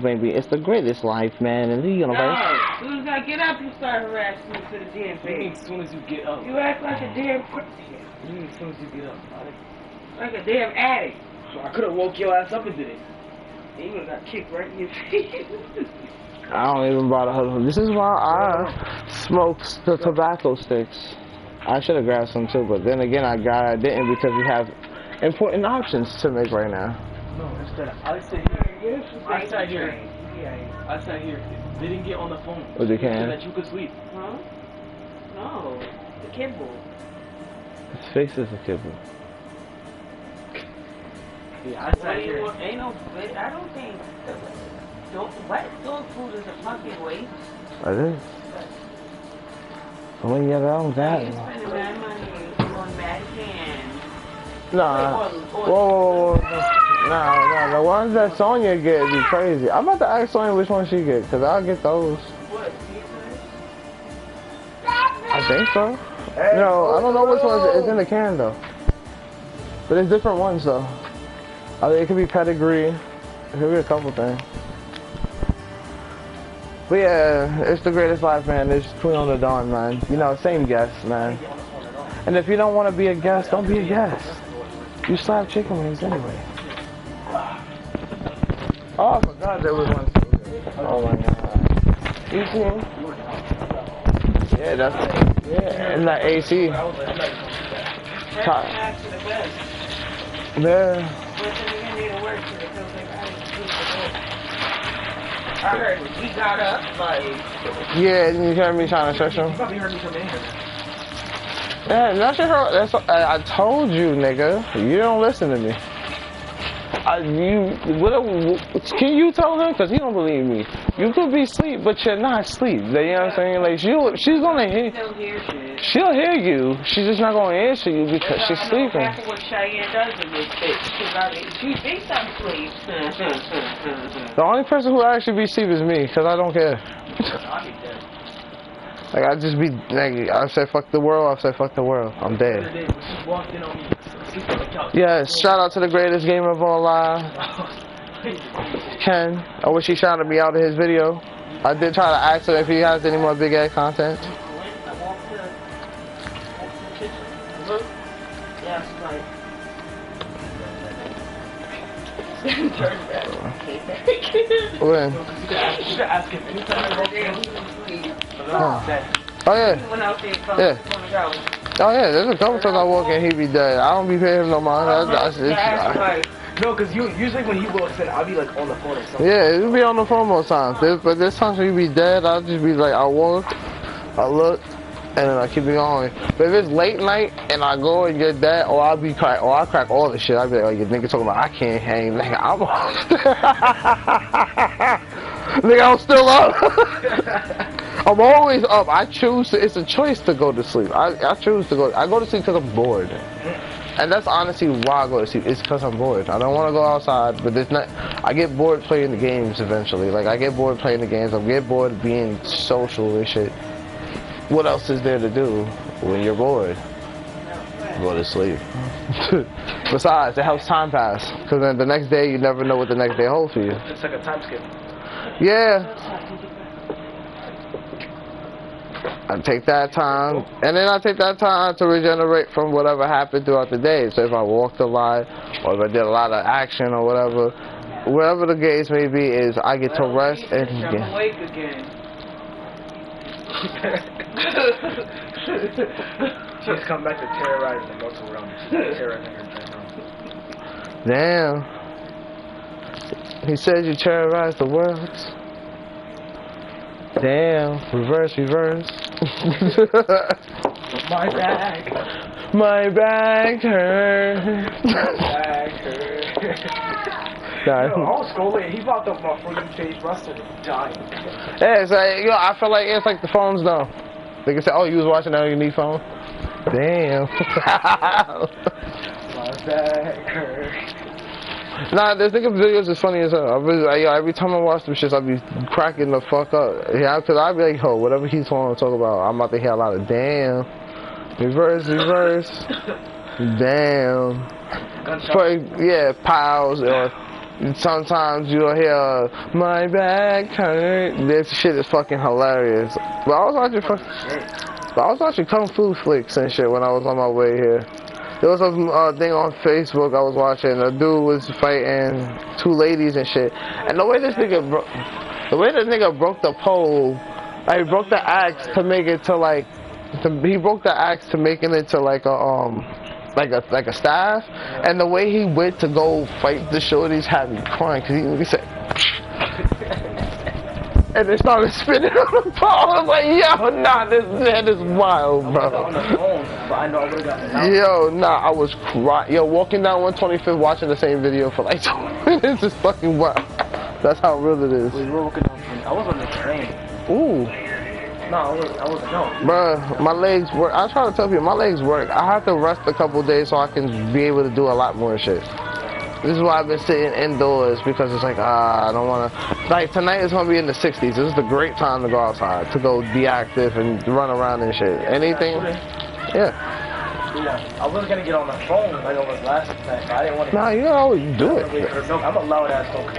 baby. It's the greatest life, man, in the universe. No, as soon as I get up, you start harassing me to the damn thing. As soon as you get up. You act like a damn... As soon as you get up. Like a damn addict. I could have woke your ass up and did it. You would have got kicked right in your face. I don't even bother. This is why I smoke the tobacco sticks. I should have grabbed some too, but then again, I didn't because we have important options to make right now. No, instead I sit here. I sat here. I sat here. They didn't get on the phone. Oh, they can? So that you could sleep. Huh? No. The kibble. His face is a kibble. Yeah, I sat here. Ain't no... I don't think... What dog food is a fucking waste. It is. When you're wrong, that. You're spending mad money on mad cans. Nah. Whoa. Nah. The ones that Sonya get be crazy. I'm about to ask Sonya which one she get, because I'll get those. What? I think so. No, I don't know which ones is in the can, though. But it's different ones, though. I mean, it could be pedigree. It could be a couple things. But yeah, it's the greatest life, man. It's CleonDaDon, man. You know, same guest, man. And if you don't want to be a guest, don't be a guest. You slap chicken wings anyway. Oh, I forgot there was one. Oh my god. You see him? Yeah, that's and that AC. Yeah. I heard he got up, like... Yeah, you heard me trying to search him? You probably heard me from in here. Yeah, that's your heart. That's what, I told you, nigga. You don't listen to me. Can you tell him? Because he don't believe me. You could be asleep, but you're not asleep. You know what I'm saying? Like, she's gonna hear... She'll hear you. She's just not gonna answer you because she's sleeping. That's what Cheyenne does in this bitch. She thinks I'm asleep. The only person who actually be asleep is me, because I don't care. Like, I just be, like, I say fuck the world, I say fuck the world. I'm dead. Yes, shout out to the greatest gamer of all live, Ken. I wish he shouted me out in his video. I did try to ask him if he has any more big ass content. When? Oh yeah. Yeah. Oh yeah, there's a couple times I walk in, he be dead. I don't be paying him no mind. No, because usually when he walks in, I'll be like on the phone or something. Yeah, you be on the phone most times. But this time when you be dead, I'll just be like, I walk, I look, and then I keep it going. But if it's late night and I go and get that, or I'll crack all the shit. I'll be like, oh, you nigga talking about I can't hang, nigga. Nigga, I'm still up. I'm always up. I choose to, it's a choice to go to sleep. I choose to go. I go to sleep because I'm bored. And that's honestly why I go to sleep. It's because I'm bored. I don't want to go outside, but it's not. I get bored playing the games eventually. Like, I get bored playing the games. I get bored being social and shit. What else is there to do when you're bored? Go to sleep. Besides, it helps time pass. Because then the next day, you never know what the next day holds for you. It's like a time skip. Yeah. I take that time, and then I take that time to regenerate from whatever happened throughout the day. So if I walked a lot, or if I did a lot of action or whatever, wherever the case may be, is I get to rest and I'm awake again. She's come back to terrorize the muscle realm. Terrorizing her. Damn. He said you terrorize the world. Damn. Reverse. My back. My back hurts. Yo, I was scrolling. He popped up my freaking page. Rusted dying. Yeah, it's like, yo, I feel like it's like the phones though. They can say, oh, you was watching that on your new phone? Damn. My back hurts. Nah, this nigga videos is funny as hell. Every time I watch them shits, I be cracking the fuck up. Yeah, cause I be like, yo, whatever he's wanting to talk about, I'm about to hear a lot of damn. Reverse. Damn. For, yeah, pals or Sometimes you'll hear my back hurt. This shit is fucking hilarious. But I was watching Kung Fu flicks and shit when I was on my way here. There was a thing on Facebook I was watching. A dude was fighting two ladies and shit. And the way this nigga broke the pole, like he broke the axe to make it to like, he broke the axe to making it to like a like a staff. And the way he went to go fight the shorties had me crying because he said, and they started spinning on the pole. I was like, yo, nah, this man is wild, bro. Yo, nah, I was crying. Yo, walking down 125th watching the same video for like 2 minutes is fucking wild. That's how real it is. We were walking down, I was on the train. Ooh. No, I wasn't, no. Bruh, my legs work. I try to tell people, my legs work. I have to rest a couple days so I can be able to do a lot more shit. This is why I've been sitting indoors, because it's like, I don't want to. Like, tonight is going to be in the 60s. This is the great time to go outside, to go be active and run around and shit. Anything? Yeah. I was going to get on the phone like over last night, but I didn't want to. Nah, you always do it. I'm a loud ass talker.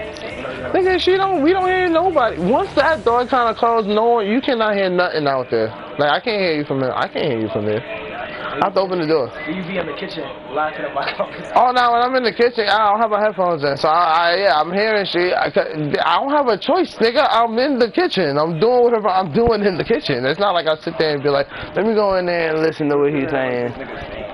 Nigga, we don't hear nobody. Once that door kind of closed, you cannot hear nothing out there. Like, I can't hear you from there. I can't hear you from there. I have to open the door. You be in the kitchen laughing at my office. Oh, no, when I'm in the kitchen, I don't have my headphones in. So, I'm hearing shit. I don't have a choice, nigga. I'm in the kitchen. I'm doing whatever I'm doing in the kitchen. It's not like I sit there and be like, let me go in there and listen to what he's saying.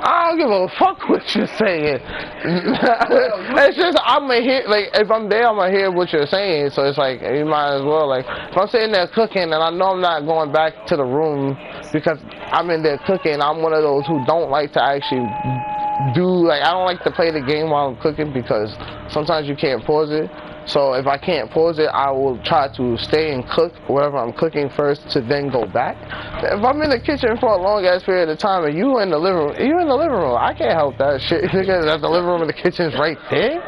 I don't give a fuck what you're saying. It's just, I'm going to hear, like, if I'm there, I'm going to hear what you're saying. So, it's like, you might as well, like, if I'm sitting there cooking and I know I'm not going back to the room because I'm in there cooking, I'm one of those who don't like to actually I don't like to play the game while I'm cooking because sometimes you can't pause it. So if I can't pause it, I will try to stay and cook whatever I'm cooking first to then go back. If I'm in the kitchen for a long ass period of time and you're in the living room, I can't help that shit because the living room and the kitchen's right there.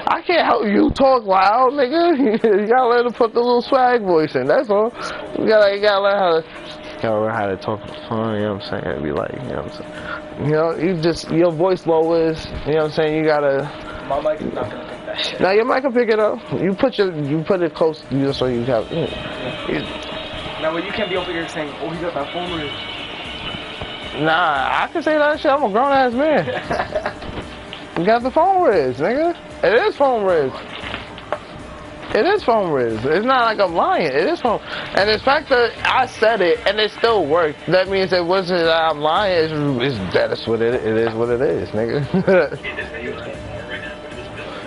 I can't help you talk loud, nigga. You gotta learn to put the little swag voice in, that's all. You gotta learn how to talk on the phone, you know what I'm saying? It'd be like, you know what I'm saying? You know, your voice lowers, you know what I'm saying? You gotta... My mic is not gonna pick that shit. Now your mic can pick it up. You put it close to you so you have... Now, well, you can't be over here saying, oh, he got that phone with. Nah, I can say that shit. I'm a grown-ass man. You got the phone riz, nigga. It is phone riz. It is phone riz. It's not like I'm lying. It is phone. And the fact that I said it and it still worked, that means it wasn't that I'm lying. That's what it is. What it is, nigga.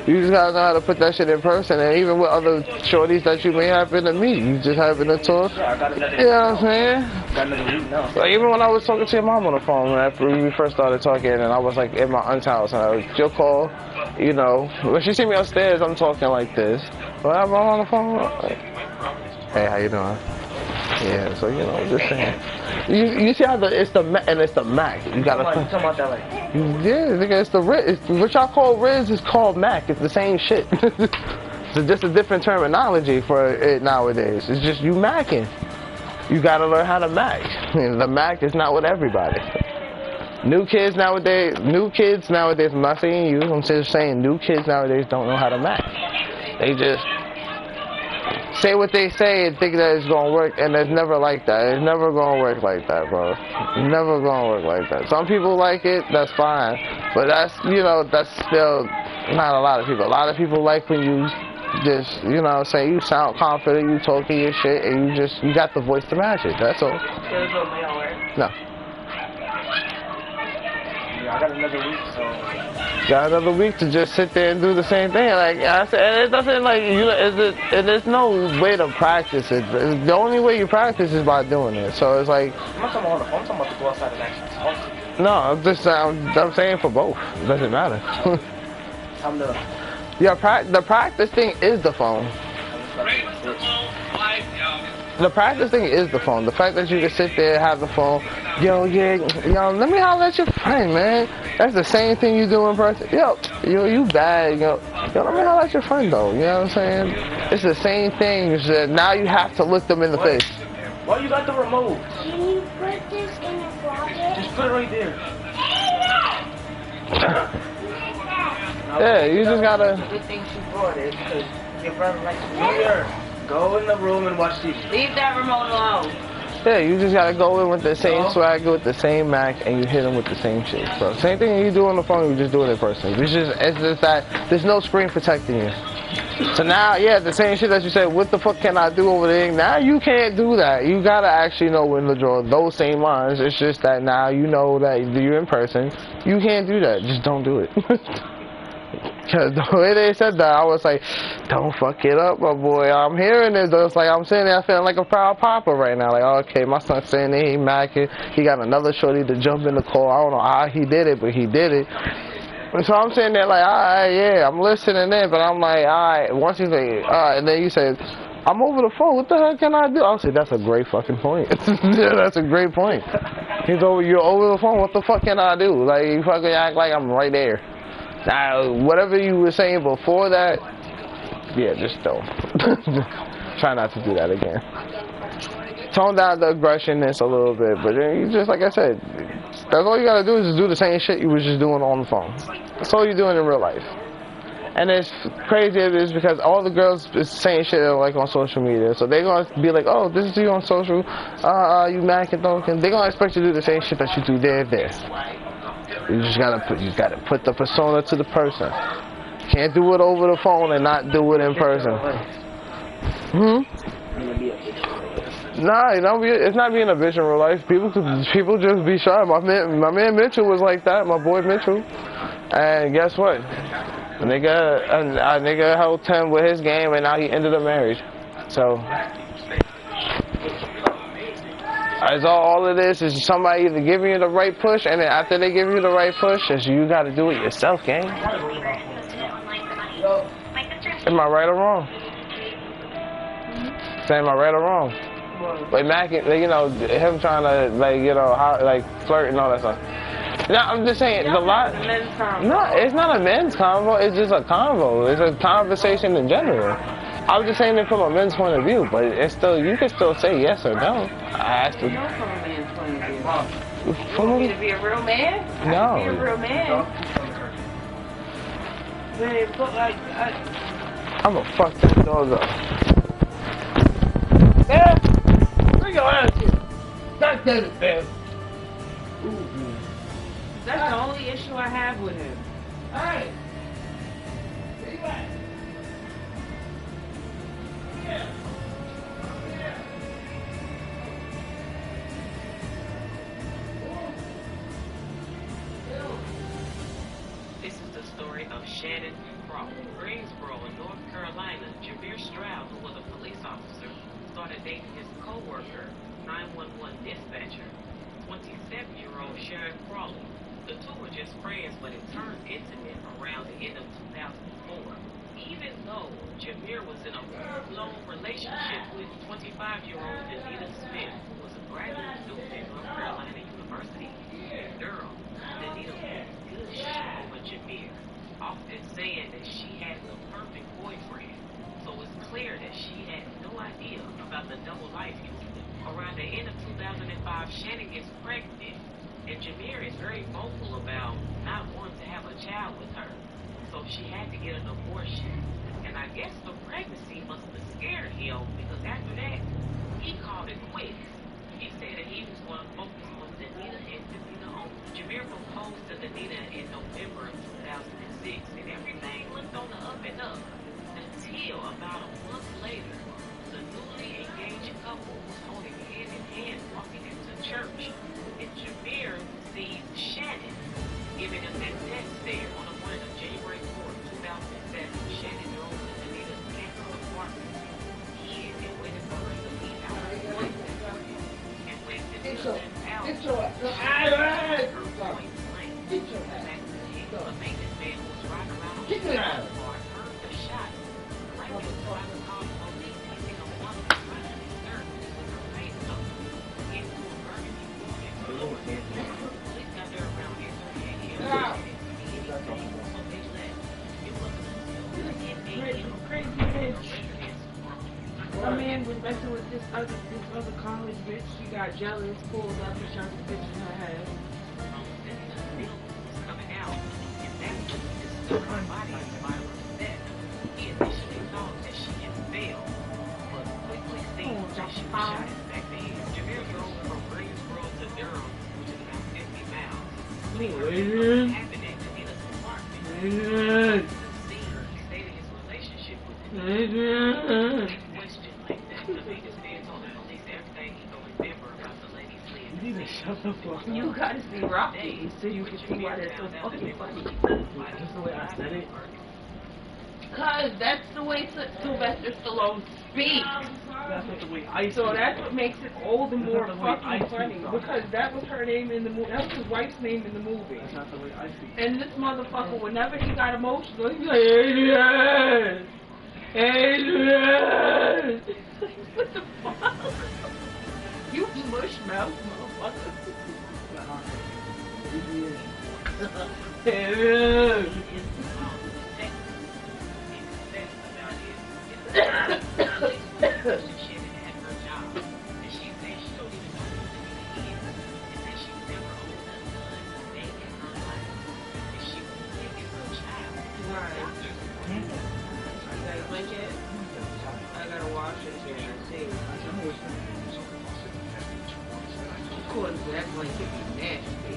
You just gotta know how to put that shit in person, and even with other shorties that you may happen to meet, you just happen to talk. Yeah, I got another. You know what I'm saying? Got another week now. Like even when I was talking to your mom on the phone after we first started talking, and I was like in my aunt's house, and I was your call, you know. When she see me upstairs, I'm talking like this. But I'm on the phone. Like, hey, how you doing? Yeah, so you know, just saying. You see how it's the Mac. You gotta. You talking about that like? Yeah, nigga, it's the Riz. What y'all call Riz is called Mac. It's the same shit. It's just a different terminology for it nowadays. It's just you Macking. You gotta learn how to Mac. The Mac is not with everybody. New kids nowadays. I'm not saying you. I'm just saying new kids nowadays don't know how to Mac. They just say what they say and think that it's gonna work, and it's never like that. It's never gonna work like that, bro. Never gonna work like that. Some people like it, that's fine, but that's still not a lot of people. A lot of people like when you just, you know, say you sound confident, you talking your shit, and you got the voice to match it. That's all. No. Yeah, I got another week, so. Got another week to just sit there and do the same thing. Like I said, and it doesn't like there's no way to practice it. The only way you practice is by doing it. So it's like. I'm not talking about on the phone. I'm talking about to go outside and actually talk. No, I'm saying for both. It doesn't matter. The practice thing is the phone. The practice thing is the phone. The fact that you can sit there, have the phone, yo, let me holler at your friend, man. That's the same thing you do in person. Yo, you bad, yo, let me holler at your friend, though. You know what I'm saying? It's the same thing. Now you have to look them in the face. Why you got the remote? Can you put this in the closet? Just put it right there. Yeah, you just gotta. Good thing she brought it, because your brother likes to Junior, go in the room and watch TV. leave that remote alone. Yeah, you just gotta go in with the same swag, with the same Mac, and you hit them with the same shit, bro. Same thing you do on the phone, you just do it in person. It's just that there's no screen protecting you. So now, yeah, the same shit that you said, what the fuck can I do over there? Now you can't do that. You gotta actually know when to draw those same lines. It's just that now you know that you're in person. You can't do that. Just don't do it. Because the way they said that, I was like, don't fuck it up, my boy. I'm hearing it, though. It's like I'm sitting there feeling like a proud papa right now. Like, okay, my son's sitting there, he macking. He got another shorty to jump in the call. I don't know how he did it, but he did it. And so I'm sitting there like, alright, yeah, I'm listening in, but I'm like, alright. Once you say, alright, and then you say, I'm over the phone. What the hell can I do? I'll say, that's a great fucking point. Yeah, that's a great point. You're over the phone. What the fuck can I do? Like, you fucking act like I'm right there. Now, whatever you were saying before that, yeah, just don't. Try not to do that again. Tone down the aggressionness a little bit, but then you just, like I said, that's all you gotta do is just do the same shit you was just doing on the phone. That's all you're doing in real life. And it's crazy it is because all the girls is saying shit like on social media, so they're gonna be like, oh, this is you on social, you Mac and talking. They're gonna expect you to do the same shit that you do there. You just gotta put the persona to the person. Can't do it over the phone and not do it in person. Nah, it's not being a bitch in real life. People just be shy. My man Mitchell was like that. My boy Mitchell. And guess what? A nigga held 10 with his game, and now he ended up married. So. All of this is somebody either giving you the right push, and then after they give you the right push, is you got to do it yourself, gang. Am I right or wrong? Say, am I right or wrong? Like Mac, you know, him trying to flirt and all that stuff. No, I'm just saying the lot. No, it's not a men's convo. It's just a convo. It's a conversation in general. I was just saying it from a men's point of view, but it's still, you can still say yes or no. I asked you. No, from a man's point of view. You want me to be a real man? No. I can be a real man. But like, I'm gonna fuck this dog up. Man, bring your ass here. God damn it, man. That's the only issue I have with him. Hey. Where you at? This is the story of Shannon Crawford. Greensboro in North Carolina, Jameer Stroud, who was a police officer, started dating his co-worker, 911 dispatcher, 27-year-old Sharon Crawley. The two were just friends, but it turned intimate around the end of 2004. Even though Jameer was in a full-blown relationship with 25-year-old Anita Smith, who was a graduate student at North Carolina University in Durham, Anita was good shit over Jameer, often saying that she had the perfect boyfriend. So it's clear that she had no idea about the double life he was living. Around the end of 2005, Shannon gets pregnant, and Jameer is very vocal about not wanting to have a child with her. So she had to get an abortion. And I guess the pregnancy must have scared him, because after that, he called it quits. He said that he was going to focus on Danita and Danita only. Jameer proposed to Danita in November of 2006, and everything looked on the up and up until about a month later, the newly engaged couple was holding hand in hand walking into church, and Jameer sees Shannon giving him that death stare on the morning of January 4th, 2007. Shannon drove to Danita's campus apartment, hid and waited for her to leave out her boyfriend. And when Danita left out, her point blank, back to the head of a maintenance man who was riding around on the car, heard the shot. Like he was about to call the police, he seen a woman running in dirt with her face up into a burgundy woman. Police got there around 8:30 a.m. Crazy bitch. My man was messing with this other college bitch. She got jealous, pulled up, and shot the bitch in her head. her body by her neck. He initially thought that she had failed, but quickly seen that she was shot in the back of the head. Jameer drove from Greensboro to Durham, which is about 50 miles. When he heard what happened at Danita's apartment, he stated his relationship with Danita. He questioned like that. Danita then told the police everything he could remember about the lady's live. You need to shut the fuck up. You gotta see Rocky so you can see why they're so fucking funny. That's the way I said it. Cause that's the way Sylvester Stallone speaks. That's not the way I So speak. that's what makes it all the more That's not the way I fucking funny. speak, though. Because that was her name in the movie. That was his wife's name in the movie. That's not the way I speak. And this motherfucker, whenever he got emotional, he'd be like, Adrian! Adrian! What the fuck? You mush mouth, motherfucker. Adrian! I gotta wash it here and see. Of course, that blanket be nasty.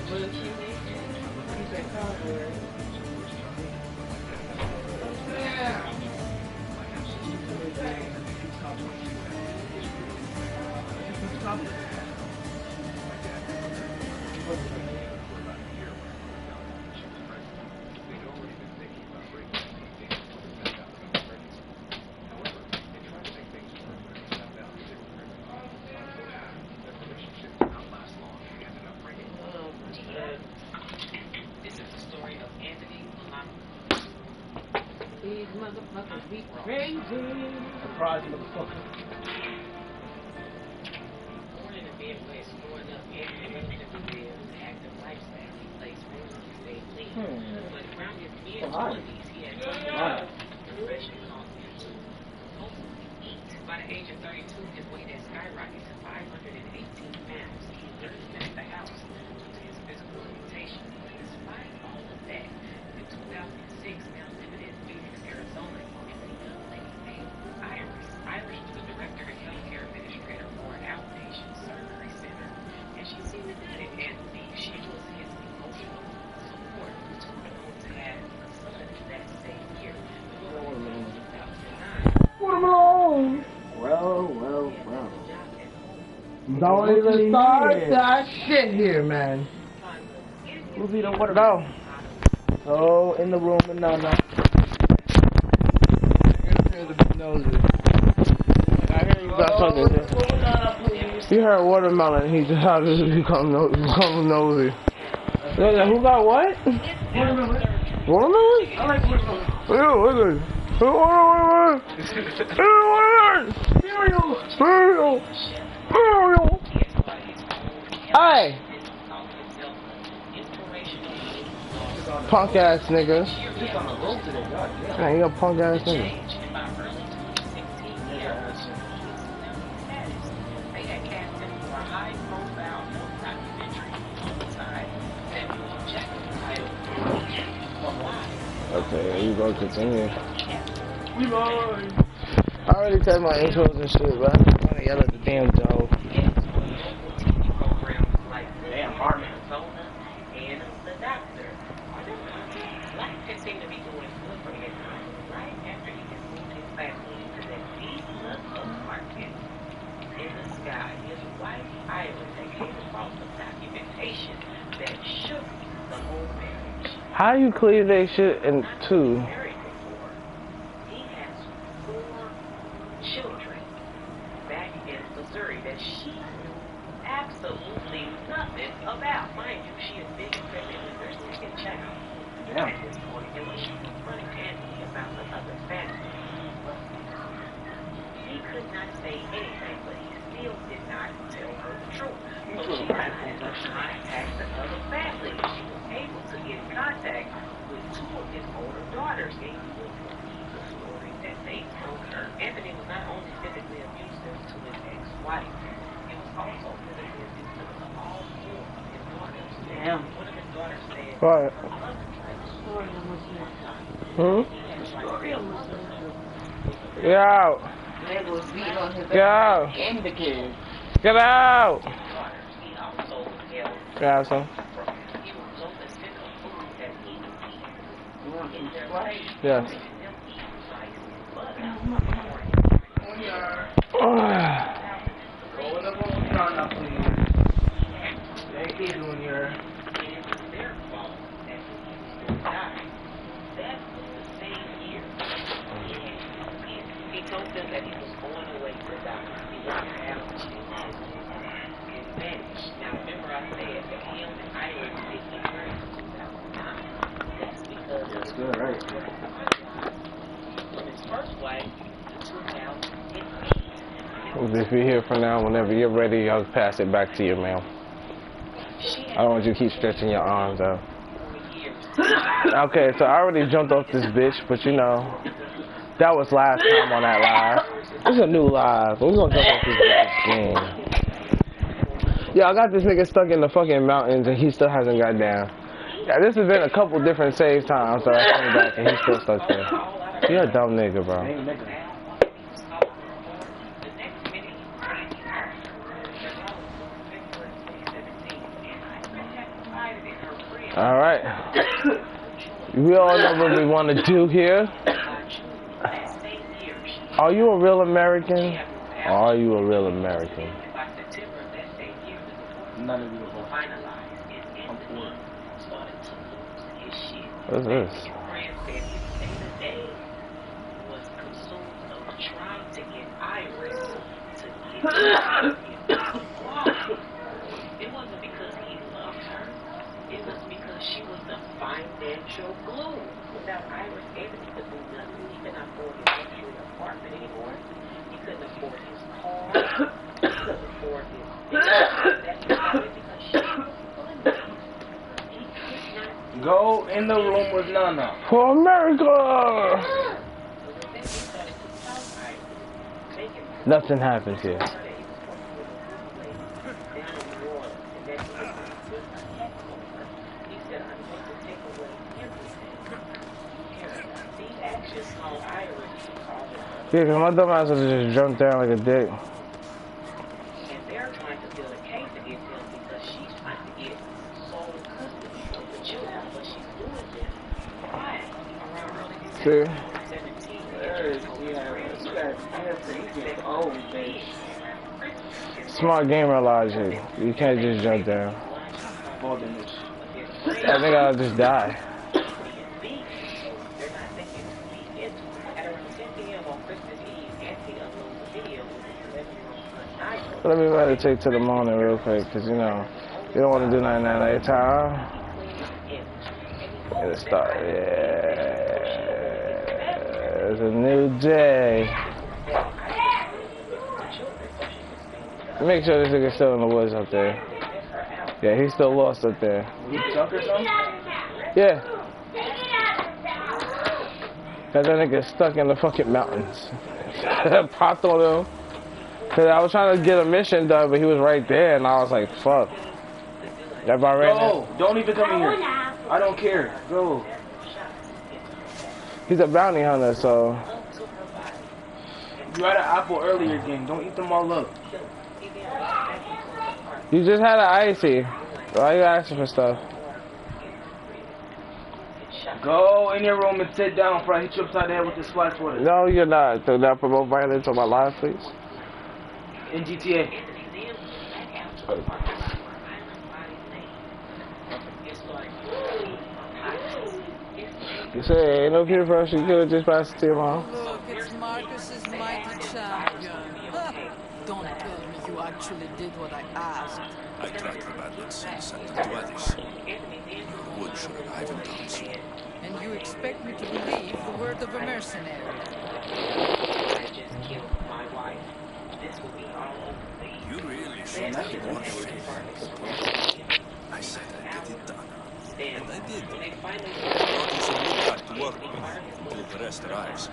What is she making? She's at Cowboy. Yeah. This is the story of Anthony Lamont. These motherfuckers be crazy. Surprise, motherfucker. Born in the Midwest, growing up, Anthony lived an active lifestyle. He plays sports and stayed clean. But around his mid-20s, he had a profession called eat. By the age of 32, his weight had skyrocketed to 518 pounds. He learned at the house due to his physical limitation. But despite all of that, in 2006, now living in Phoenix, Arizona, he met a young lady named Iris. Iris was the director and healthcare administrator for an outpatient surgery center, and she seemed to get it. Anthony, she was his emotional support to go to have a son that same year. In 2009, Watermelon! Well. Don't even start that shit here, man. Who's eating watermelon? Oh, in the room and no. I hear you got something. You heard watermelon, he just had to become nosy. Who got what? Watermelon? I like watermelon. Watermelon! Cereal! Hey! Punk ass nigga. Just on a roll today, god damn. Man, you a punk ass nigga. Okay, you go continue. We live. I already said my intros and shit, but I'm just trying to yell at the damn dog. Damn, Harmon. And the doctor. Life can seem to be doing good for him. Right after he has moved his family into that desolate apartment in the sky, his wife Iris had came across some documentation that shook the whole marriage. How you clear that shit in two? Married before, he has 4 children back in Missouri that she knew absolutely nothing about. Mind you, she is big and pregnant with her second child. Damn. At this point, it was confronting Anthony about the other family. He could not say anything, but he still did not I could tell her the truth. So she had to contact the other family. She was able to get in contact with two of his older daughters. They the story that they told her. Anthony was not only physically abusive to his ex-wife, he was also physically abusive to all four of his daughters. Damn. One of his daughters said, What? Hmm? Get out! They was beating on his Get out! and the kids. Get out! he also held Yeah, son. he was so sick of food that he would eat. You want some Sprite? Yes. Roll up on the counter, please. Thank you, Junior. He told them that he was going away to die. He wasn't having a chance and vanished. Now remember I said that him and Iris did the marriage in 2009. That's because That's good, right? from his first wife in 2015. We'll just be here for now. Whenever you're ready, I'll pass it back to you, ma'am. I don't want you to keep stretching your arms out. Okay, so I already jumped off this bitch, but you know, that was last time on that live. This is a new live. We're gonna jump off this bitch again. Yeah, I got this nigga stuck in the fucking mountains and he still hasn't got down. Yeah, this has been a couple different save times, so I came back and he's still stuck there. You're a dumb nigga, bro. Hey, nigga. Alright. We all know what we want to do here. Are you a real American? Or are you a real American? None of you are. I'm poor. What's this? It wasn't because he loved her. It was because she was the financial glue. Without Iris, Anthony could do nothing. He couldn't afford his luxury apartment anymore. He couldn't afford his car. He couldn't afford his business. That's because she was funded. He could not. Go in the room with Nana. For America! Nothing happens here. Yeah, because my dumb ass would have just jumped down like a dick. And they're trying to build a case against him because she's trying to get sole custody of the children, but she's doing this around early December 2017. Smart gamer logic. You can't just jump down. I think I'll just die. Let me meditate to the morning real quick, because, you know, you don't want to do nothing at night time. It'll start, yeah. It's a new day. Make sure this nigga's still in the woods up there. Yeah, he's still lost up there. You stuck or something? Yeah. That nigga's stuck in the fucking mountains. Popped on him. Cause I was trying to get a mission done, but he was right there, and I was like, "Fuck." Everybody ran Go! Don't even come in here. I don't care. Go. He's a bounty hunter, so. You had an apple earlier, gang. Don't eat them all up. You just had an icy. Why are you asking for stuff? Go in your room and sit down before I hit you upside the head with this splash water. No, you're not. Do not promote violence on my live, please. In GTA. You say ain't no cure for us. You could just pass it to your mom. Look, it's Marcus's mighty champion. Don't tell me you actually did what I asked. I tried for balance and sent them to Odyssey. The wood should arrive in town soon. And you expect me to believe the word of a mercenary? I just killed my wife. This will be all over. You really did. Brought you some wood back to work with until the rest arrives.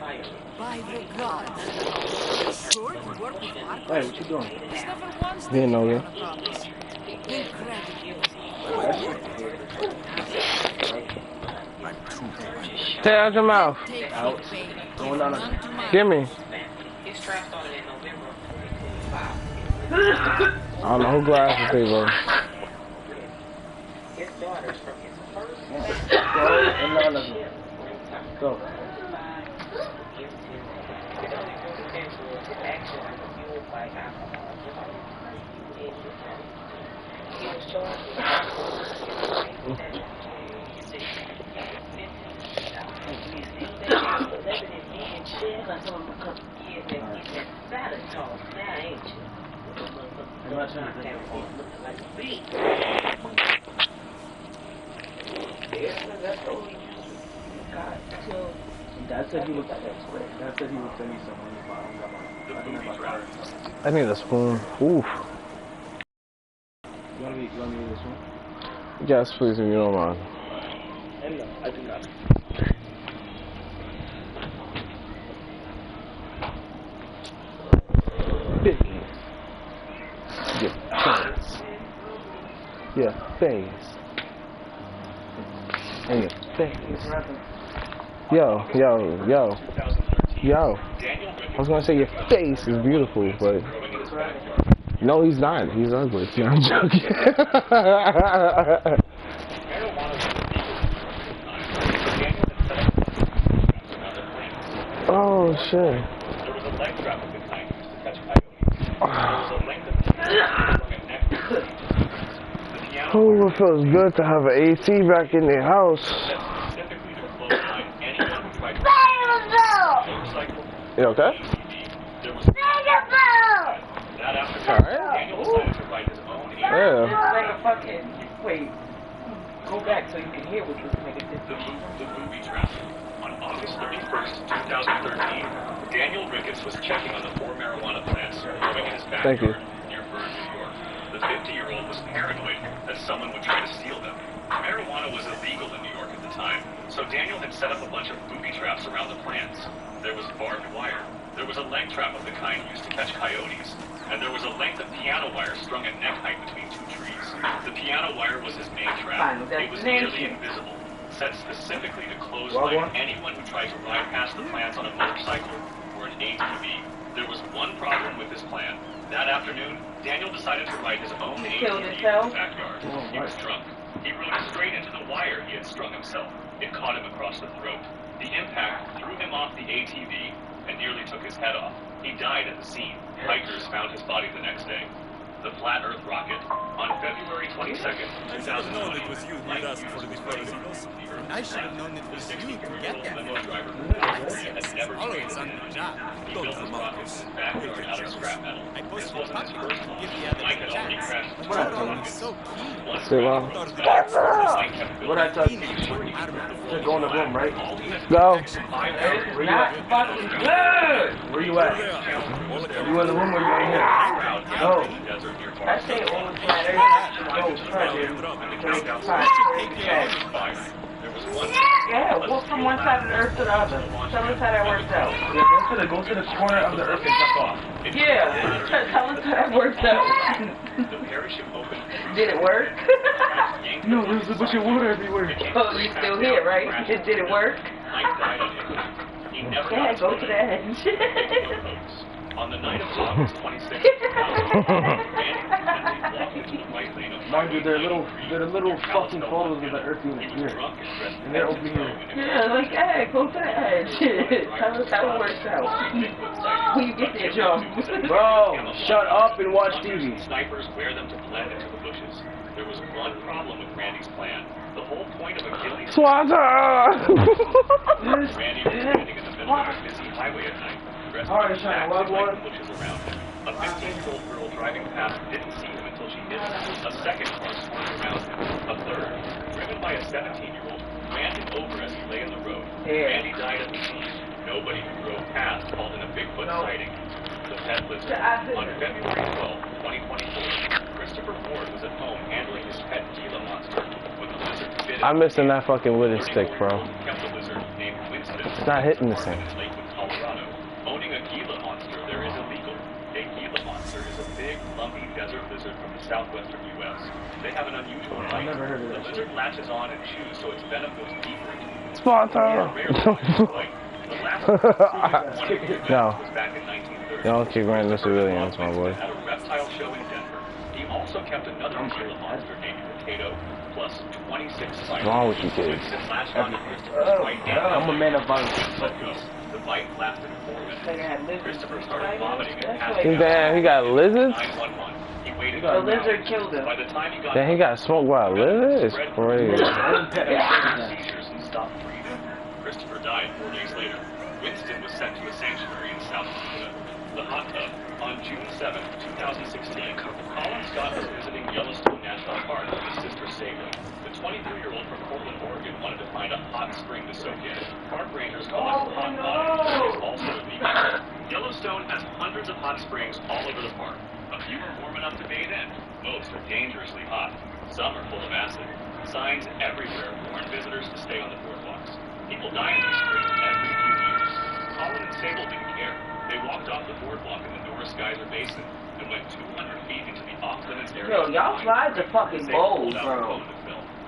By the gods. Sure, you work with Marcos? Hey, what you doing? There's never once Didn't know that that. on a promise. Incredible. I'm true to my Stay out your mouth. Take Out. the pain. Going down None to mine. Give me. His trial started in November of 2025. I don't know who glasses they were. His daughters from his first Go and none of them. Go. I'm not trying to take Dad said he would send me some money, but I don't have my card. I need a spoon. Oof. You want me to use this one? Yes, please, if you don't mind. No, I do not. Your face. And your face. Yo. I was gonna say your face is beautiful, but no, he's not. He's ugly. See, I'm joking. Oh shit. Oh, it feels good to have an AC back in the house. You okay? Alright. Yeah. Like a fucking, wait, go back so you can hear what this nigga did. The movie trap. On August 31st, 2013, Daniel Ricketts was checking on the 4 marijuana plants growing in his backyard near Bern, New York. The 50-year-old was paranoid that someone would try to steal them. Marijuana was illegal in New York at the time, so Daniel had set up a bunch of booby traps around the plants. There was barbed wire. There was a leg trap of the kind used to catch coyotes. And there was a length of piano wire strung at neck height between 2 trees. The piano wire was his main trap. It was nearly invisible, set specifically to clothesline anyone who tried to ride past the plants on a motorcycle or an ATV. There was one problem with this plan. That afternoon, Daniel decided to ride his own ATV in the backyard. He was drunk. He rode straight into the wire he had strung himself. It caught him across the throat. The impact threw him off the ATV and nearly took his head off. He died at the scene. Hikers found his body the next day. The Flat Earth rocket. On February 22nd, 2020, known it was you who asked for the proposals. I should have known it was you to get them. limo driver Always on the job. Don't remark us. backyard out of scrap metal. I This posted wasn't his public first to one. give the other Mike had a already chance. crashed with What two I told rockets. So keen. One Say well. Mike kept building What I tell you? To go in the room, right? Go. It's not fucking good. Where you at? You in the room or you in here? No. desert near I say old flat earth. Go There was one Yeah, walk from one side of the earth to the other. Tell us how that works out. Yeah, go to the corner of the earth and jump off. Yeah, tell us how that works out. the parachute opened. Did it work? No, there's a bunch of water everywhere. Oh, you still here, right? Did it work? Mike died on impact. He never Yeah, got go to the edge. On the night of August 26th, 2000, walked into the right lane of Mind you, they're little fucking photos of the earth unit here. And they're over here. Yeah, like, hey, go to the edge. Tell us how it works out. When you get there, Joe. Bro, shut up and watch TV. Snipers wear them to blend into the bushes. There was one problem with Randy's plan. The whole point of a ghillie Swatter! Randy was standing in the middle of a busy highway at night, dressed in Alright, a Sean, jacket what, like boy? the bushes around him. A 15-year-old girl driving past didn't see him until she hit him. A second car swung around him. A third, driven by a 17-year-old, ran him over as he lay in the road. Yeah. Randy died at the scene. Nobody who drove past called it a Bigfoot sighting. The pet lizard. On February 12, 2024, Christopher Ford was at home handling his pet Gila monster when the I'm missing that fucking wooden stick, bro. It's not hitting the same. Owning a Gila monster there is illegal. A Gila monster is a big, lumpy desert lizard from the southwestern U.S. They have an unusual bite. I've never heard of The that. lizard latches on and chews, so its venom goes deeper into the Spawn time. The last one No. was back in 1930. Y'all keep running the civilians, my boy. At a reptile show in Denver. He also kept another Gila monster named Potato, plus 26 spiders. What's wrong with you kids? I'm a man of violence. The bite lasted 4 minutes. Christopher started vomiting and passing out. Damn, he got lizards? 911. He waited The lizard killed him. By the time he got Damn, he got smoked by a lizard? It's crazy. seizures and stopped breathing. Christopher died 4 days later. Winston was sent to a sanctuary in South Dakota. The hot tub. On June 7, 2016, Colin Scott was visiting Yellowstone National Park with his sister Sabra. The 23-year-old from Portland, Oregon wanted to find a hot spring to soak in. Park rangers called it hot water, which is also illegal. Yellowstone has hundreds of hot springs all over the park. A few are warm enough to bathe in. Most are dangerously hot. Some are full of acid. Signs everywhere warn visitors to stay on the boardwalks. People die in these springs every few years. Colin and Sable didn't care. They walked off the boardwalk in the Norris Geyser Basin and went 200 feet into the off-limits area. Yo, y'all fly the fucking bold, bro.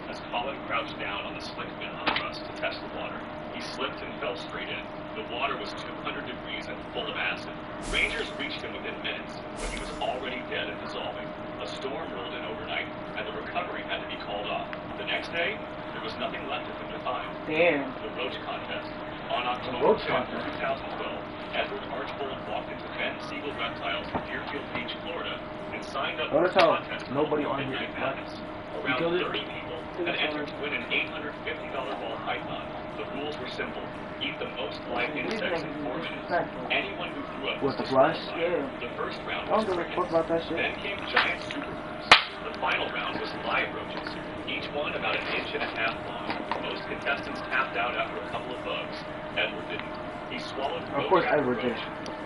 As Colin crouched down on the slick fin on the to test the water, he slipped and fell straight in. The water was 200 degrees and full of acid. Rangers reached him within minutes, but he was already dead and dissolving. A storm rolled in overnight, and the recovery had to be called off. The next day, there was nothing left of him to find. Damn. The roach contest. On October 10, 2012, Edward Archbold walked into Ben Siegel Reptiles in Deerfield Beach, Florida, and signed up for a contest. Nobody on Midnight here. Madness. Around 30 people had entered to win an $850 ball python. The rules were simple. Eat the most live insects in 4 minutes. Anyone who threw up What, the flush? Yeah. The first round I was don't give a crickets. fuck about that shit. Then came giant super groups. The final round was live roaches, each one about 1.5 inches long. Most contestants tapped out after a couple of bugs. Edward didn't. He swallowed Of course after Edward did.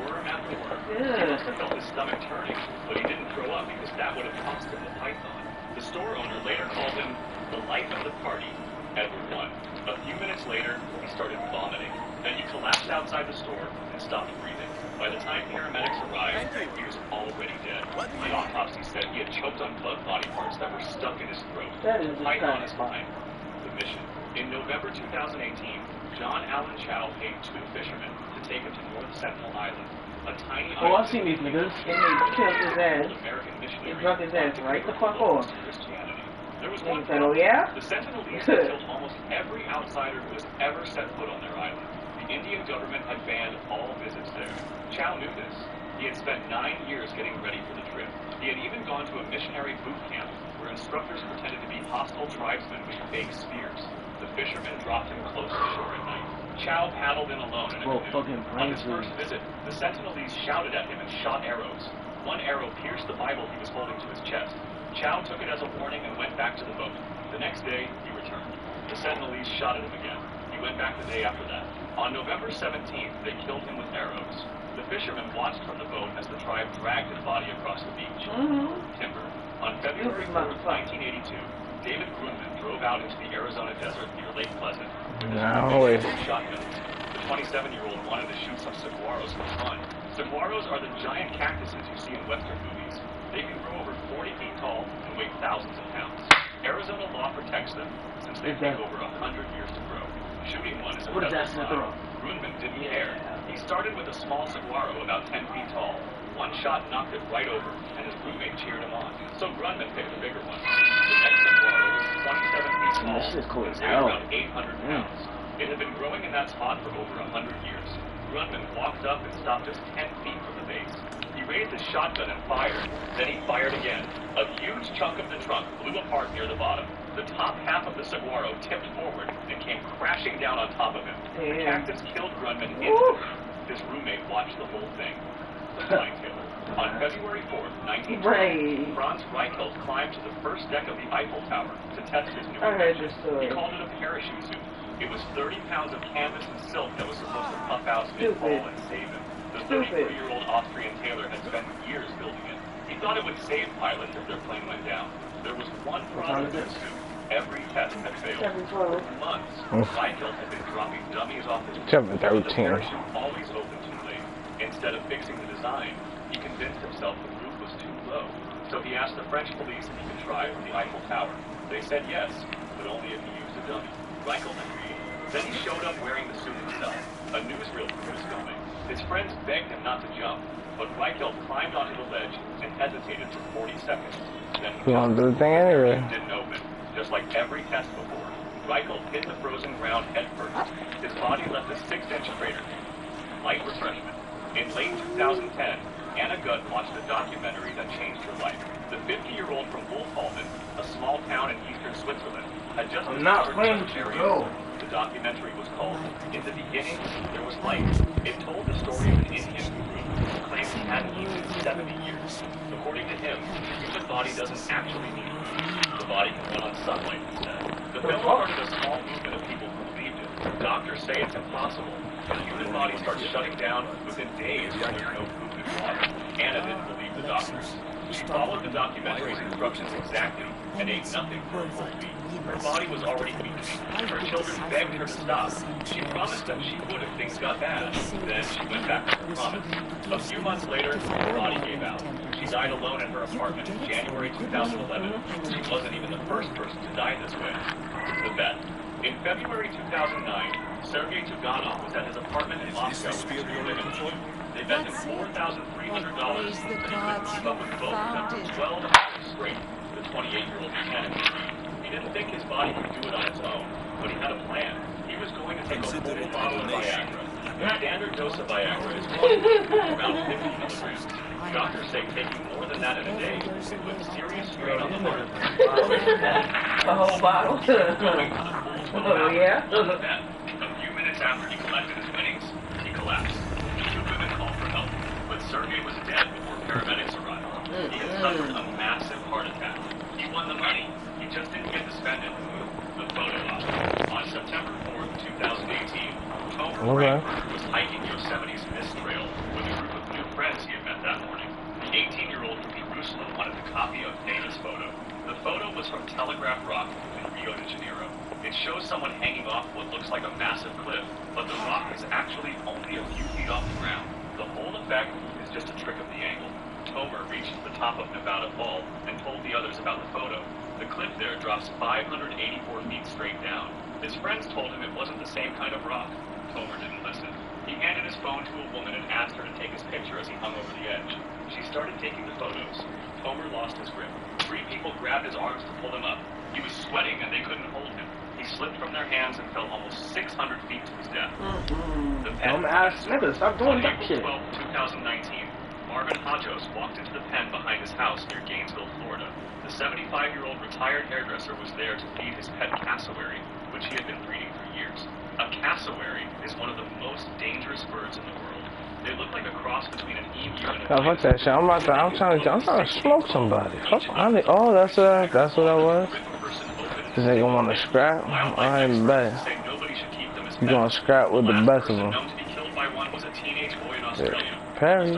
worm after worm. He Yeah. must have felt his stomach turning, but he didn't throw up because that would have cost him the python. The store owner later called him the life of the party. Edward won. A few minutes later, he started vomiting. Then he collapsed outside the store and stopped breathing. By the time paramedics arrived, he was already dead. The autopsy said he had choked on bug body parts that were stuck in his throat. That is The python just is fine. The mission. In November 2018, John Allen Chow paid 2 fishermen to take him to North Sentinel Island, a tiny Oh, island. I've seen these niggas. And they killed his ass. American missionary They drug his ass right the fuck off. Christianity. There was And one he said, oh yeah? The Sentinelese had killed almost every outsider who has ever set foot on their island. The Indian government had banned all visits there. Chow knew this. He had spent 9 years getting ready for the trip. He had even gone to a missionary boot camp where instructors pretended to be hostile tribesmen with fake spears. The fishermen dropped him close to shore at night. Chow paddled in alone in a Bro, canoe. fucking On his brains first visit, the Sentinelese shouted at him and shot arrows. One arrow pierced the Bible he was holding to his chest. Chow took it as a warning and went back to the boat. The next day, he returned. The Sentinelese shot at him again. He went back the day after that. On November 17th, they killed him with arrows. The fishermen watched from the boat as the tribe dragged his body across the beach. Timber. On February 4th, 1982, David Grunman drove out into the Arizona desert near Lake Pleasant with his shotguns. The 27-year-old wanted to shoot some saguaros for fun. Saguaros are the giant cactuses you see in Western movies. They can grow over 40 feet tall and weigh thousands of pounds. Arizona law protects them since they take over 100 years to grow. Shooting one is a federal crime. Grunman didn't care. He started with a small saguaro about 10 feet tall. One shot knocked it right over, and his roommate cheered him on. So Grunman picked a bigger one. The next saguaro was 27 feet tall and weighed around 800 pounds. It had been growing in that spot for over 100 years. Grunman walked up and stopped just 10 feet from the base. He raised his shotgun and fired. Then he fired again. A huge chunk of the trunk blew apart near the bottom. The top half of the saguaro tipped forward and came crashing down on top of him. The cactus killed Grunman instantly. His roommate watched the whole thing. The Flying Tailor. On February 4th, 1912, Franz Reichelt climbed to the first deck of the Eiffel Tower to test his new invention. He called it a parachute suit. It was 30 pounds of canvas and silk that was supposed to puff out mid-fall and save him. The 33-year-old Austrian tailor had spent years building it. He thought it would save pilots if their plane went down. There was one problem with the suit. Every test had failed. For months, Reichelt had been dropping dummies off his roof. Chapter The 13. parachute always opened too late. Instead of fixing the design, he convinced himself the roof was too low. So he asked the French police if he could try from the Eiffel Tower. They said yes, but only if he used a dummy. Reichelt agreed. Then he showed up wearing the suit himself. A newsreel crew was filming. His friends begged him not to jump, but Reichelt climbed onto the ledge and hesitated for 40 seconds. Then he You want to do the thing anyway? didn't open. Just like every test before, Reichelt hit the frozen ground head first. His body left a 6-inch crater. Light refreshment. In late 2010, Anna Gutt watched a documentary that changed her life. The 50-year-old from Wolfhalden, a small town in eastern Switzerland, had just discovered vegetarianism. The documentary was called In the Beginning, There Was Light. It told the story of an Indian who claimed he hadn't eaten in 70 years. According to him, the human body doesn't actually need food. The body can run on sunlight instead. The film started a small movement of people who believed it. Doctors say it's impossible. The human body starts shutting down within days when there's no food and water. Anna didn't believe the doctors. She followed the documentary's instructions exactly and ate nothing for a full week. Her body was already weakening. Her children begged her to stop. She promised them she would if things got bad. Then she went back to her promise. A few months later, her body gave out. She died alone in her apartment in January 2011. She wasn't even the first person to die this way. The bet. In February 2009, Sergei Tuganov was at his apartment in Moscow with two women. They bet him $4,300 that he could keep up with both of them for 12 hours straight. The 28-year-old lieutenant. He didn't think his body could do it on its own, but he had a plan. He was going to take a full bottle of Viagra. The standard dose of Viagra is around 50 milligrams. Doctors say taking more than that in a day can put serious strain on the heart. A whole bottle? Oh, yeah? A few minutes after he collected his winnings, he collapsed. Two women called for help, but Sergei was dead before paramedics arrived. He had suffered a massive heart attack. He won the money. He just didn't get to spend it. The photo op. On September 4th, 2018, Tomer was hiking Yosemite's Mist Trail with a group of new friends he had met that morning. The 18-year-old from Jerusalem wanted a copy of Dana's photo. The photo was from Telegraph Rock in Rio de Janeiro. It shows someone hanging off what looks like a massive cliff, but the rock is actually only a few feet off the ground. The whole effect is just a trick of the angle. Tomer reached the top of Nevada Fall and told the others about the photo. The cliff there drops 584 feet straight down. His friends told him it wasn't the same kind of rock. Tomer didn't listen. He handed his phone to a woman and asked her to take his picture as he hung over the edge. She started taking the photos. Tomer lost his grip. 3 people grabbed his arms to pull him up. He was sweating and they couldn't hold him. He slipped from their hands and fell almost 600 feet to his death. The pen Stop doing that shit. 12, 2019. Marvin Hajos walked into the pen behind his house near Gainesville, Florida. The 75-year-old retired hairdresser was there to feed his pet cassowary, which he had been breeding for years. A cassowary is one of the most dangerous birds in the world. They look like a cross between an emu and a Fuck that shit. I'm trying to smoke somebody. Fuck, oh, that's what that was? This nigga want to scrap? I ain't bet. You gonna scrap with the best of them. Yeah. Perry.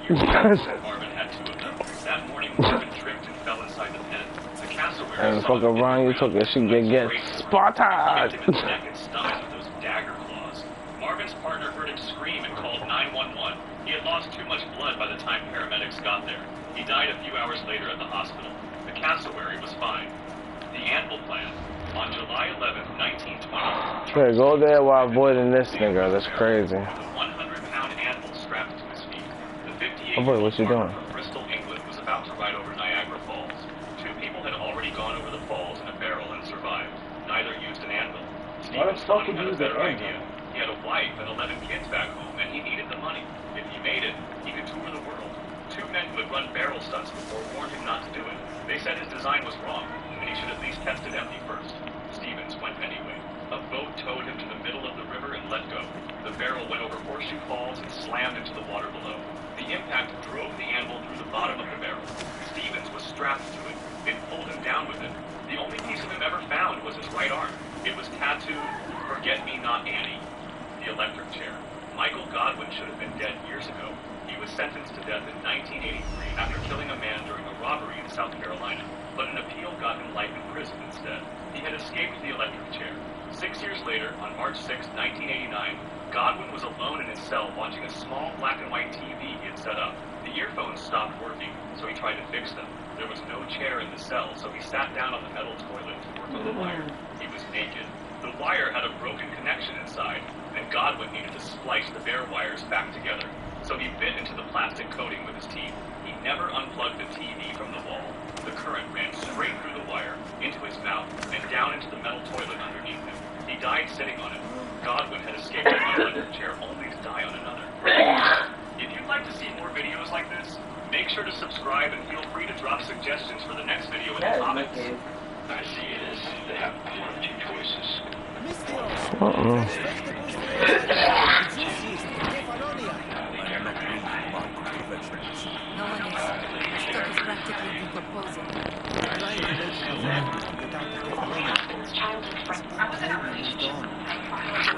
Marvin had 2 of them. That morning, Marvin tripped and fell inside the pen. The cassowary And fuck around, you took it. She get spotted. Hit him in the neck and stomach with those dagger claws. Marvin's partner heard him scream and called 911. He had lost too much blood by the time paramedics got there. He died a few hours later at the hospital. The cassowary was fine. The Anvil plan. On July 11, 1920... Hey, go there while avoiding this nigga. That's crazy. The 100-pound anvil strapped to his feet. The 58-year-old Oh boy, what you doing? from Bristol, England, was about to ride over Niagara Falls. 2 people had already gone over the falls in a barrel and survived. Neither used an anvil. Why the fuck would Stephen you use had a better an idea. anvil? He had a wife and 11 kids back home, and he needed the money. If he made it, he could tour the world. 2 men who had run barrel stunts before warned him not to do it. They said his design was wrong, and he should at least test it empty first. Stevens went anyway. A boat towed him to the middle of the river and let go. The barrel went over Horseshoe Falls and slammed into the water below. The impact drove the anvil through the bottom of the barrel. Stevens was strapped to it. It pulled him down with it. The only piece of him ever found was his right arm. It was tattooed, "Forget Me Not Annie." The electric chair. Michael Godwin should have been dead years ago. He was sentenced to death in 1983 after killing a man during a robbery in South Carolina, but an appeal got him life in prison instead. He had escaped the electric chair. 6 years later, on March 6, 1989, Godwin was alone in his cell watching a small black and white TV he had set up. The earphones stopped working, so he tried to fix them. There was no chair in the cell, so he sat down on the metal toilet to work on the wire. He was naked. The wire had a broken connection inside, and Godwin needed to splice the bare wires back together. So he bit into the plastic coating with his teeth. He never unplugged the TV from the wall. The current ran straight through the wire, into his mouth, and down into the metal toilet underneath him. He died sitting on it. Godwin had escaped from the electric chair only to die on another. If you'd like to see more videos like this, make sure to subscribe and feel free to drop suggestions for the next video in the comments. I see it as they have one of two choices. No one is. Stock is practically decomposing.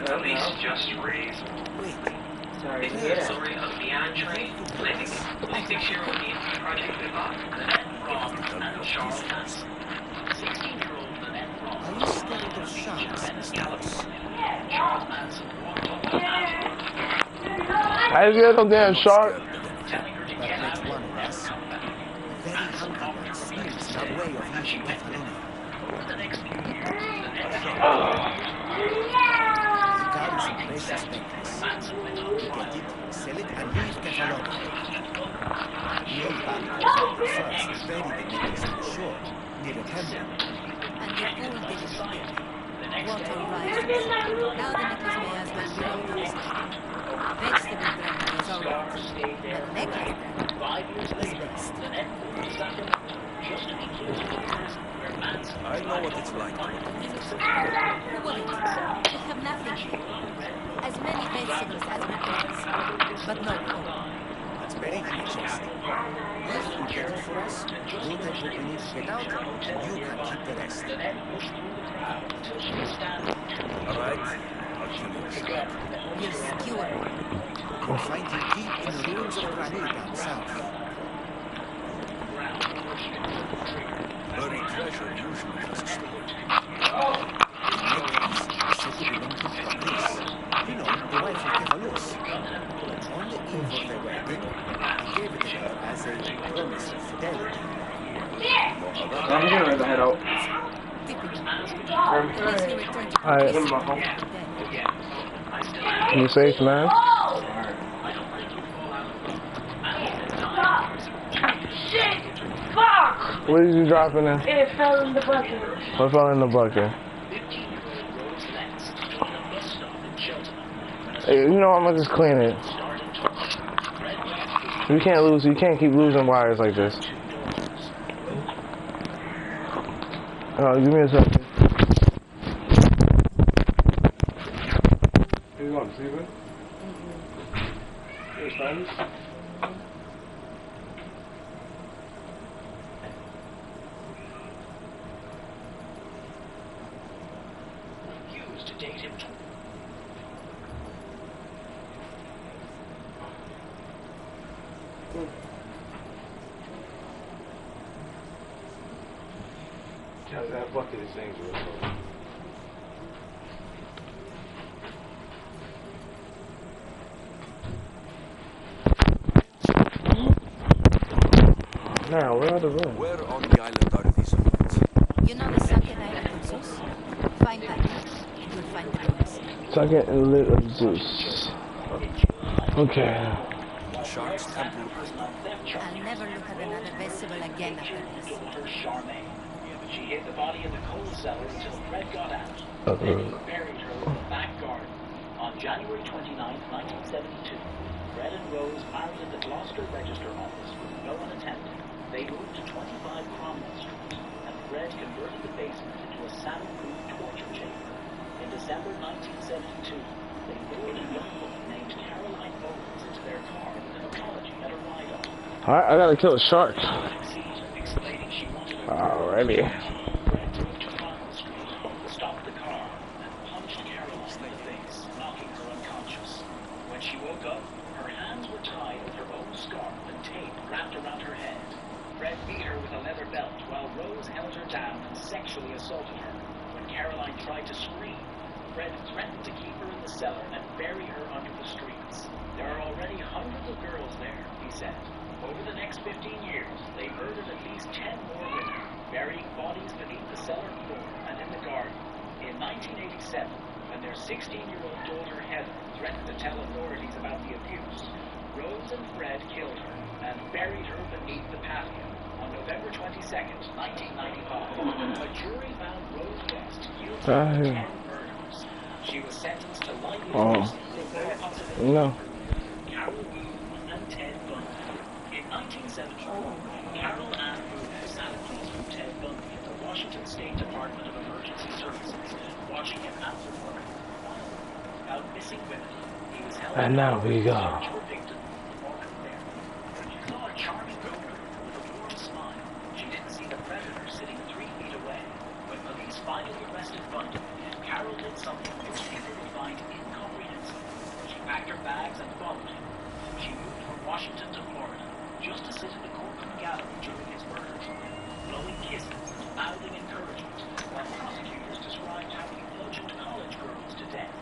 Police just raised. Sorry, This is the story of the entree clinic. 26-year-old Nancy Project Devon, Lynette Braun, and Charles Manson. 16-year-old Lynette Braun. Are you scared of sharks, Gallows. Charles Manson walked up to Nancy. How you get no damn shark? Telling her to that get makes out. one of us. Very hungry and sneaks in our way of using Catalonia. Over the next few years, Lynette The car is in place suspectus. Manson went on We trial. get it, sell it, and leave Catalonia. The old bank was on the first, bury the necklace in the shore, near a temple. And the pool disappeared. Water rises. Now the necklace may as well belong to the city. Vegetable brand is alright. But necklace brand is best. I know what it's like. Who wouldn't? We have nothing here. As many vegetables as we please. But no corn. That's very delicious. If you get it for us, we'll take what we need to get out, and you can keep the rest. All right, I'll show you. You'll skewer. You'll find it deep in the ruins of granite down south. Buried treasure usually has a story. The necklace is said to belong to Patrice. You know, the wife of Kevalus. On the eve of their wedding, he gave it to her as a promise of fidelity. I'm gonna head out. Once you return to Alright. then. You safe, man? Shit! Fuck! What did you drop in there? It fell in the bucket. What fell in the bucket? Hey, you know, I'm gonna just clean it. You can't lose. You can't keep losing wires like this. Give me a second. You going to sleep in? Your friends? Used to date him. That bucket is dangerous. Now, where are the rooms? Where on the island are these ruins? You know the second island of Zeus? Find that. You'll find the ruins. Second and lit of Zeus. Okay. Shark's Temple. I'll never look at another vegetable again after this. She hid the body in the coal cellar until Fred got out. Okay. Then he buried her in the back garden. On January 29, 1972, Fred and Rose married at the Gloucester Register office with no one attended. They moved to 25 Cromwell Street, and Fred converted the basement into a soundproof torture chamber. In December 1972, they lured a young woman named Caroline Owens into their car with an apology at a ride-up. Alright, I gotta kill a shark. Explaining she wanted a Alrighty. Fred drove to Cromwell Street, stopped the car, and punched Caroline in the face, knocking her unconscious. When she woke up, her hands were tied with her own skirt Caroline tried to scream. Fred threatened to keep her in the cellar and bury her under the streets. There are already hundreds of girls there, he said. Over the next 15 years, they murdered at least 10 more women, burying bodies beneath the cellar floor and in the garden. In 1987, when their 16-year-old daughter Heather threatened to tell authorities about the abuse, Rose and Fred killed her and buried her beneath the patio. On November 22nd, 1995, a jury found Rose West guilty of 10 murders. She was sentenced to life in prison with no possibility. No. Carol Boone and Ted Bundy. In 1974, Carol Ann Boone sat at peace from Ted Bundy at the Washington State Department of Emergency Services, watching him answer for about missing women. He was held And now we go. for victim walking there. She saw a charming girl with a warm smile. She didn't see the predator sitting 3 feet away. When police finally arrested Bundy, Carol did something which people would find incomprehensible. She packed her bags and followed him. She moved from Washington to Florida just to sit in the courtroom gallery during his murder trial, blowing kisses and mouthing encouragement, while prosecutors described how he bludgeoned college girls to death.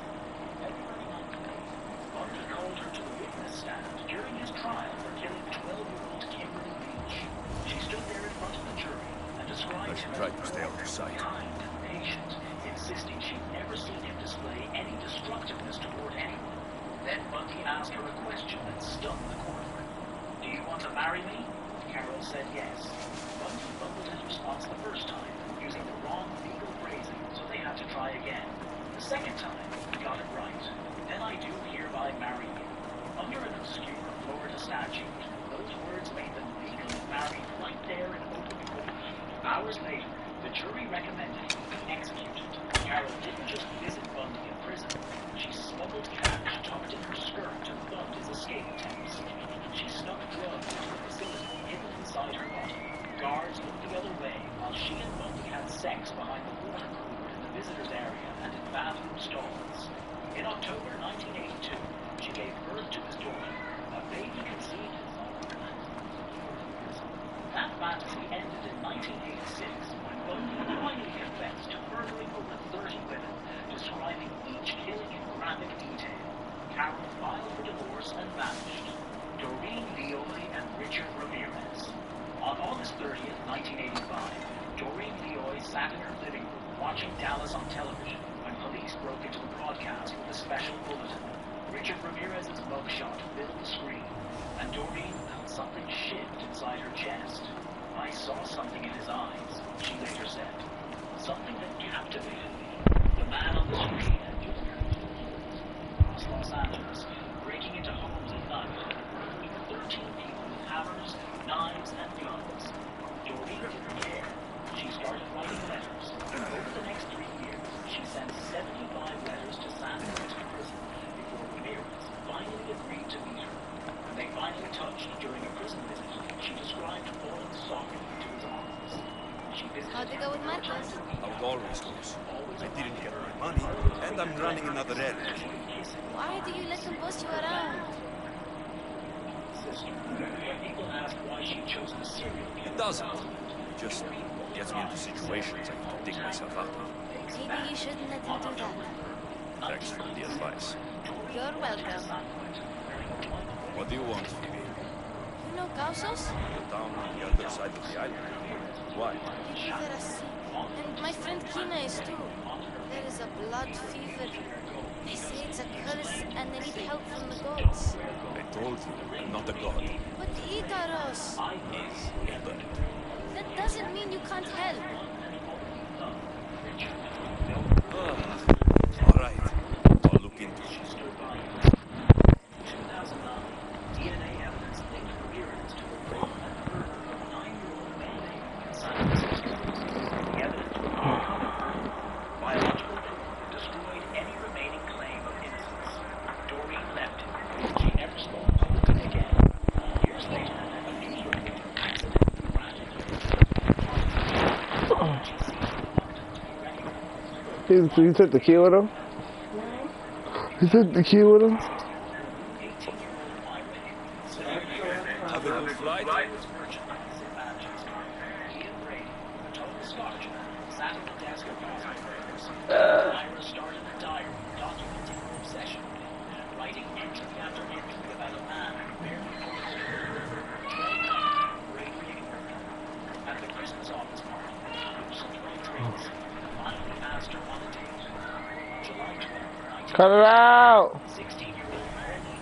Bundy called her to the witness stand during his trial for killing 12-year-old Kimberly Beach. She stood there in front of the jury and described him as kind and patient, insisting she'd never seen him display any destructiveness toward anyone. Then Bundy asked her a question that stung the courtroom. Do you want to marry me? Carol said yes. Bundy fumbled his response the first time, using the wrong legal phrasing, so they had to try again. The second time, he got it right. Then I do hereby marry you. Under an obscure Florida statute, those words made them legally married right there in open court. Hours later, the jury recommended he be executed. Carol didn't just visit Bundy in prison. She smuggled cash tucked in her skirt to fund his escape attempts. She snuck drugs into a facility hidden inside her body. Guards looked the other way while she and Bundy had sex behind the water cooler in the visitors area and in bathroom stalls. In October 1982, she gave birth to his daughter, a baby conceived inside her. That fantasy ended in 1986 when Bundy finally confessed to murdering over 30 women, describing each killing in graphic detail. Carol filed for divorce and vanished. Doreen Leoy and Richard Ramirez. On August 30th, 1985, Doreen Leoy sat in her living room watching Dallas on television when police broke into the broadcast with a special bulletin. Richard Ramirez's mugshot filled the screen, and Doreen felt something shift inside her chest. I saw something in his eyes, she later said. Something that captivated me. The man on the screen had just come across Los Angeles, breaking into homes at night, murdering 13 people with hammers, knives, and guns. Doreen didn't care. She started writing letters. Over the next 3 years, she sent 75 letters to San Francisco prison before Ramirez finally agreed to meet her. When they finally touched during a prison visit, she described falling softly into his arms. She visited How'd it go with Marcos? How it always goes. I didn't get my money, and I'm running another errand. Why do you let him boss you around? When people ask why she chose the serial killer, It doesn't. It just gets me into situations I have to dig myself out of. Maybe you shouldn't let him do that. Thanks for the advice. You're welcome. What do you want, Phoebe? You know Causos? Down on the other side of the island. Why? They're asleep. And my friend Kina is too. There is a blood fever. They say it's a curse and they need help from the gods. I told you, I'm not a god. But Ikaros! Is a bird. That doesn't mean you can't help. All right. I'll look into it. DNA evidence linked Ramirez to a rape and murder of a 9-year-old man in San Francisco. The evidence was uncovered. Biological proof that destroyed any remaining claim of innocence. Doreen left him. She never spoke publicly again. Years later, a news reporter accidentally granted her. She seized the content to be recognized. You took the key with him? You took the key with him? Have a good flight. He and Brady, a total Scotchman, Sat at the desk of newspapers. Myra started a diary documenting her obsession and writing entry after entry about a man who barely noticed her. 12 great behavior. At the Christmas office party, Lucent Tracy finally asked her on a date. July 12, Cut it out! 16-year-old Bernie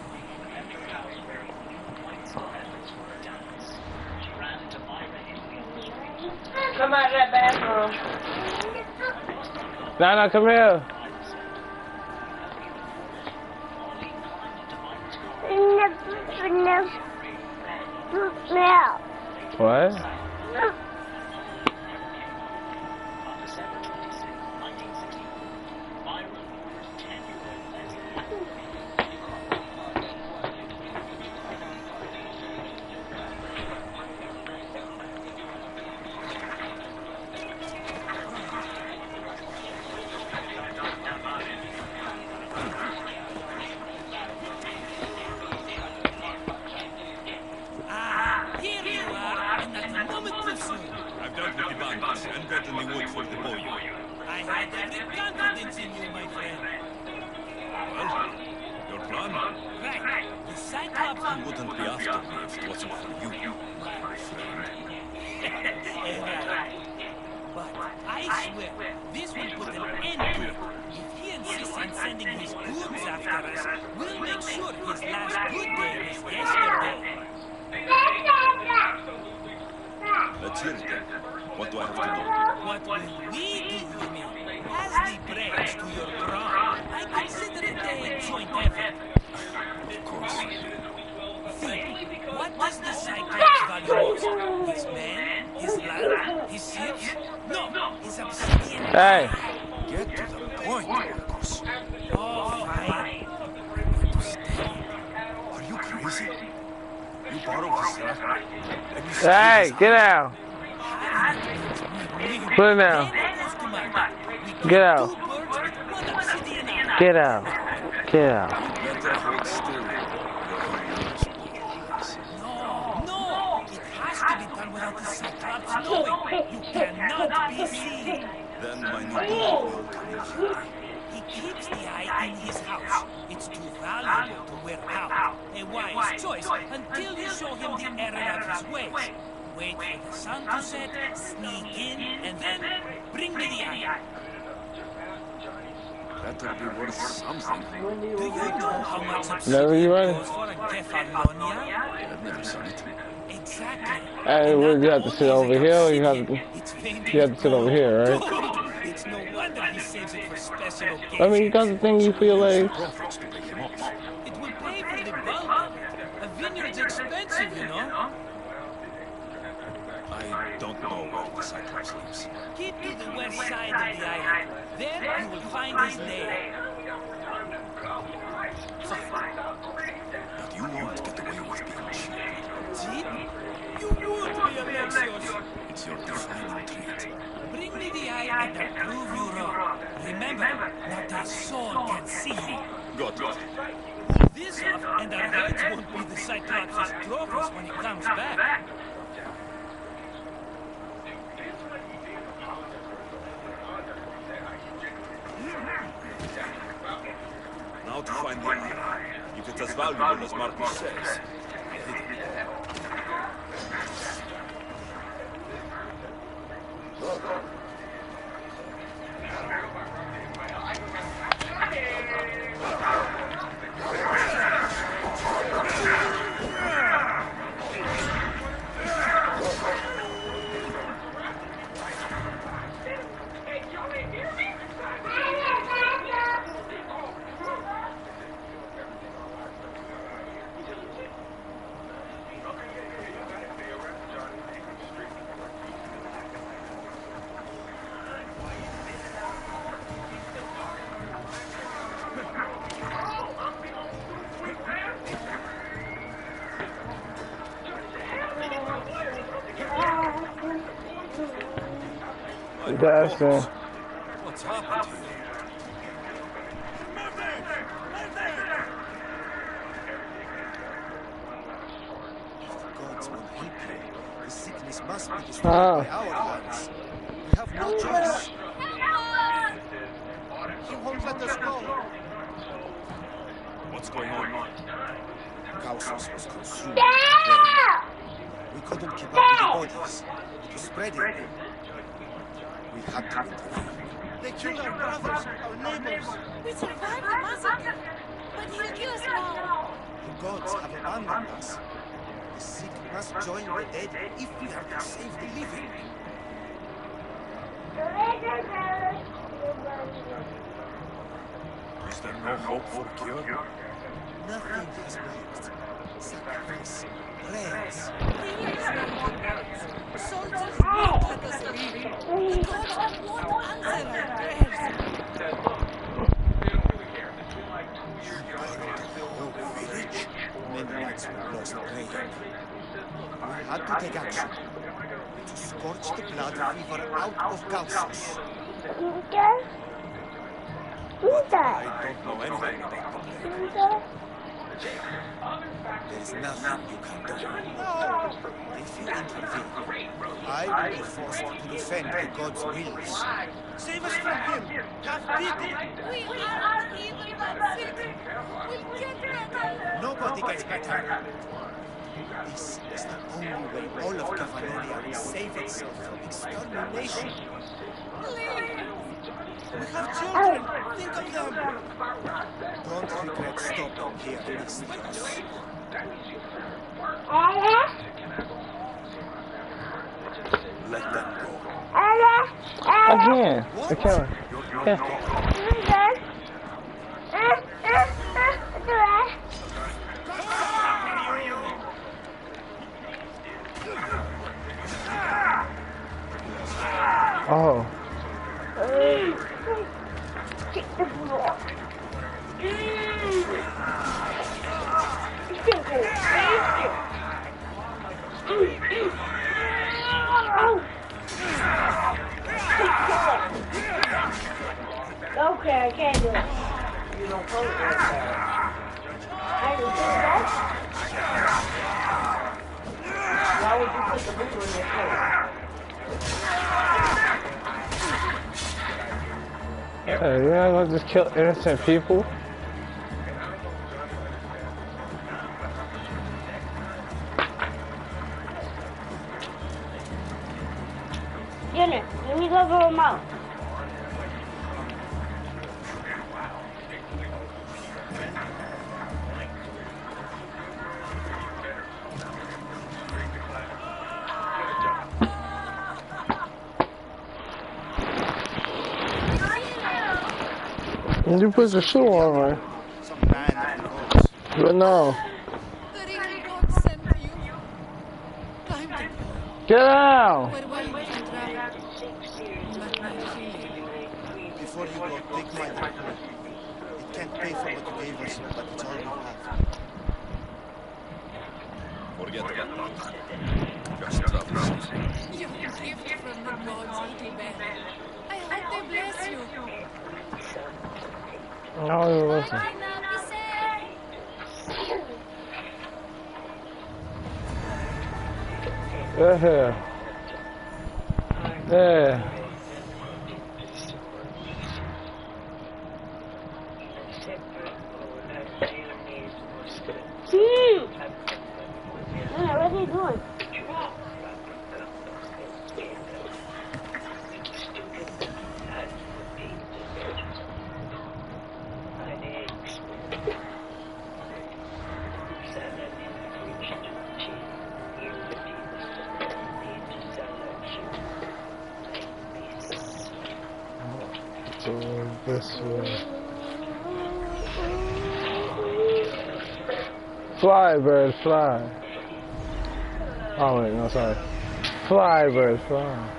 left her house wearing new white sweaters for a dance. She ran into Myra Haley on the street. Come out of that bathroom. Nana, come here. What? On December 26, 1960, Myra lures 10-year-old Leslie. Here you are, and not a moment too soon. I've dealt with the bandits and certainly would for the boy. I had every confidence in you, my friend. Well, your plan? Right, the Cyclops... You wouldn't be after me if it wasn't for you, my friend. Right. But I swear, this will put an end to it. If he insists on sending his goons after us, we'll make sure his last good day is yesterday. Let's hear it then. What do I have to do? What will we do, you mean? As the brakes to your prom, I consider it a joint effort. Of course. Think, what does the Cyclops value most? His men? His land? His ships? No, his obsidian... Hey. Get to the point, Marcus. Oh, fine. Are you crazy? You borrowed his raft. Hey, get out. Put it down. Get out. Get out. Get out. Better hold still. No, it has to be done without the Cyclops knowing. You cannot be seen. Then my new dog will come in here. He keeps the eye in his house. It's too valuable to wear out. A wise choice until you show him the error of his ways. Wait for the sun to set, sneak in, and then bring me the eye. Better be worth something. Do you know how much Never you obsidian right. goes for a Kefalonia? I've never seen it. Exactly. Hey, And you not have to sit only over is it here, or you have obsidian, to... it's famed You have to sit over here, right? gold. It's no wonder he saves it for special occasions. I mean, you got the thing you feel like... Profits to pay him off. It will pay for the bulk of it. A vineyard's expensive, you know. I don't know where the Cyclops lives. Keep to the west side of the island. There you will find his name. Fine. But you won't get away with being cheap. Cheap? You would be, Alexios. It's your defining trait. Bring me the eye and I'll prove you wrong. Remember, not a soul can see you. Got it. Pull this off and our heads won't be the Cyclops' trophies when he comes back. Now to find the eye. If it's as valuable as Marcus says, I hit it. That's What's happened to you? If the gods will help you, the sickness must be destroyed by our hands. We have no choice. He won't let us go. What's going on? Caucasus was consumed by the plague. We couldn't keep up with the bodies. It was spreading. We had to intervene. They killed our brothers, our neighbors. We survived the massacre, but he'll kill us now. The gods have abandoned us. The sick must join the dead if we are to save the living. Is there no hope for cure? Nothing has worked. Sacrifice, prayers. Soldiers won't let us leave. The gods won't answer our prayers. Village. Many lives were lost praying. We had to take action. To scorch the blood fever out of Caucasus. I don't know anything about the plague. There's nothing you can do. If you intervene, I will be forced to defend the gods' wills. Save us from him. Have pity. We aren't even that sick. We'll get better. Nobody gets better. This is the only way all of Cavalonia will save itself from extermination. Please. We have children. Think of them. Don't regret stopping here next to us. Let them go. Again. Okay. Oh. Okay, I can't do it. You don't pose like that. I can do that. Why would you put the boot on your foot? You're not gonna just kill innocent people? Jenner, let me go over a mouth. You put your shoe on, right? Some band of gods. But no. The real God sent you. Time to go. Get out! Where were you to travel? Before you go, take my hand. It can't pay for what you gave us, but it's all we have. Forget about that. Just travel safely. You're a gift from the gods, little bear. I hope they bless you. No, you listen. Bye now, be safe. Yeah. Yeah. What are you doing? This way. Fly, bird, fly. Oh wait, no, sorry. Fly, bird, fly.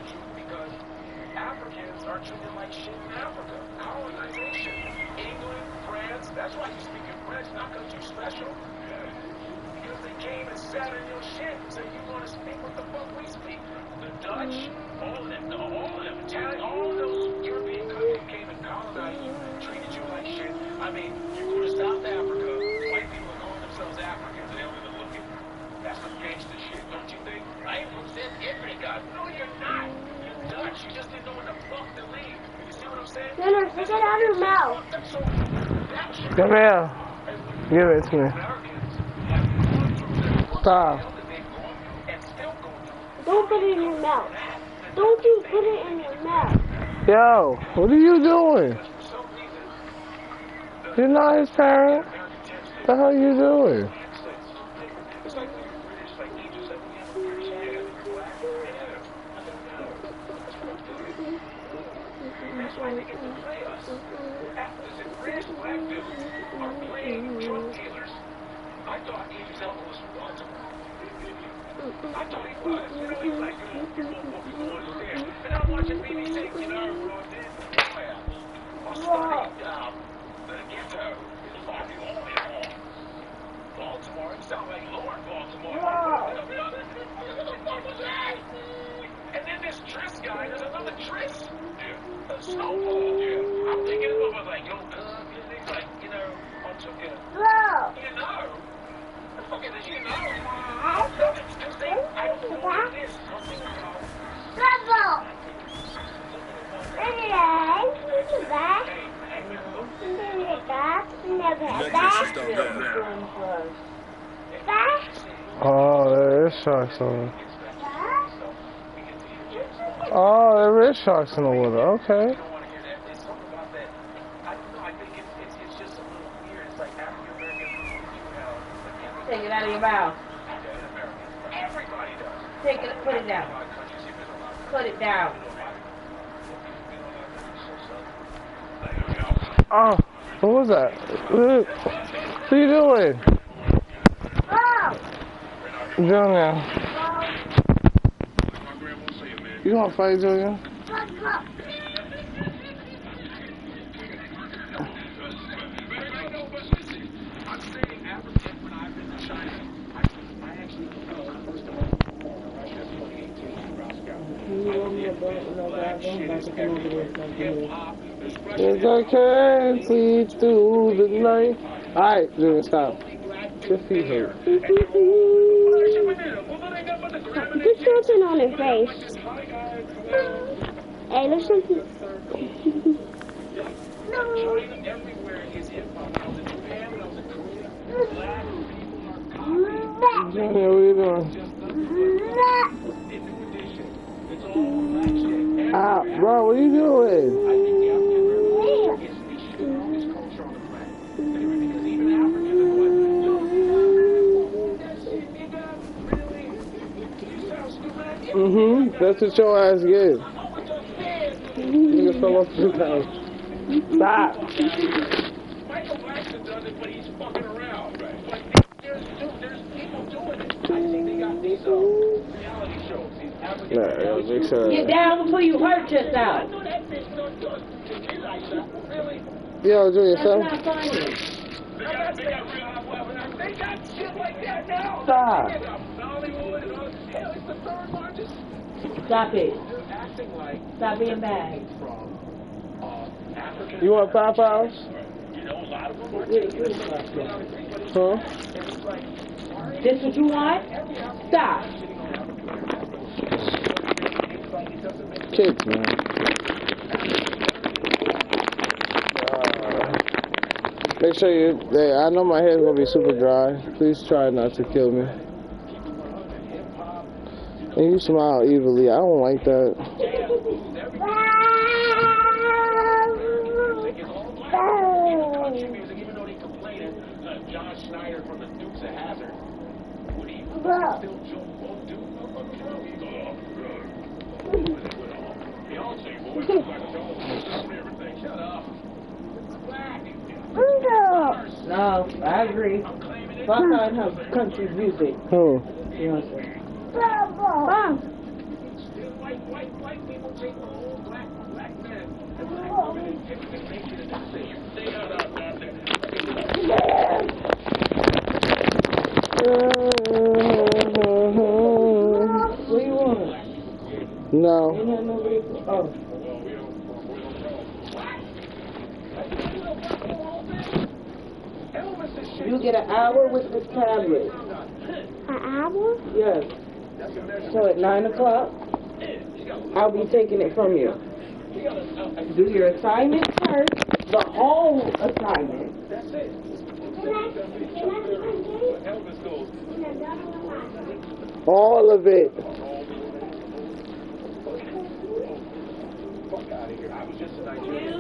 truth because Africans are treated like shit in Africa. Colonization. England, France, that's why you speak in French, not because you're special. Because they came and sat in your shit, so you want to speak what the fuck we speak. The Dutch, all of them, Italian, all of those European countries came and colonized you, treated you like shit. I mean, you go to South Africa, white people are calling themselves Africans, and they don't even look at you. That's some gangster shit, don't you think? I ain't from South Africa. No, you're not. You're Dutch. You just didn't know when the fuck to leave. You see what I'm saying? Dinner, take it out of your mouth. Come here. Give it to me. Stop. Don't put it in your mouth. Don't you put it in your mouth. Yo, what are you doing? You're not his parent. What the hell are you doing? That's why they get to play us. Actors and British black dudes are playing drug dealers. I thought Eve's uncle was from Baltimore. I thought he was. You know, he's like, you won't understand. And I'm watching BBC, you know, Australia, the ghetto, Baltimore, it sounds like Lord Baltimore. And then this Tris guy, there's another Tris. Snowball, yeah. I'm thinking of him like, yo, he's like, you know, I'm too good. You know. The fuck is it, you know? I don't know what it is. Oh, there is sharks on. Oh, there is sharks in the water. Okay. Take it out of your mouth. Take it, put it down. Put it down. Oh, what was that? What are you doing? Junior. You want to fight, Junior? Yes, I can see through the night. Alright, Junior, stop. Your feet hurt. Put something on her face. Hey, there's something. Junior, what are you doing? Ah, bro, what are you doing? That's what your ass get. Nigga fell off the house. Stop. Michael Blackson does it, but he's fucking around. But there's people doing it. I think they got these reality shows. Get down before you hurt yourself. Yo, Junior, That's not funny. They got shit like that now. Stop. It's the third largest. Stop it. Stop being bad. You want Popeyes? Huh? This what you want? Stop. Kids, man. Make sure you. I know my hair's gonna be super dry. Please try not to kill me. And you smile evilly. I don't like that. No, I agree. Fuck on her country music. Who? Beyonce. What you want? No. Oh. You get an hour with this tablet. An hour? Yes. So at 9 o'clock, I'll be taking it from you. Do your assignment first, the whole assignment. That's it. All of it. Fuck out of here. I was just in Nigeria. It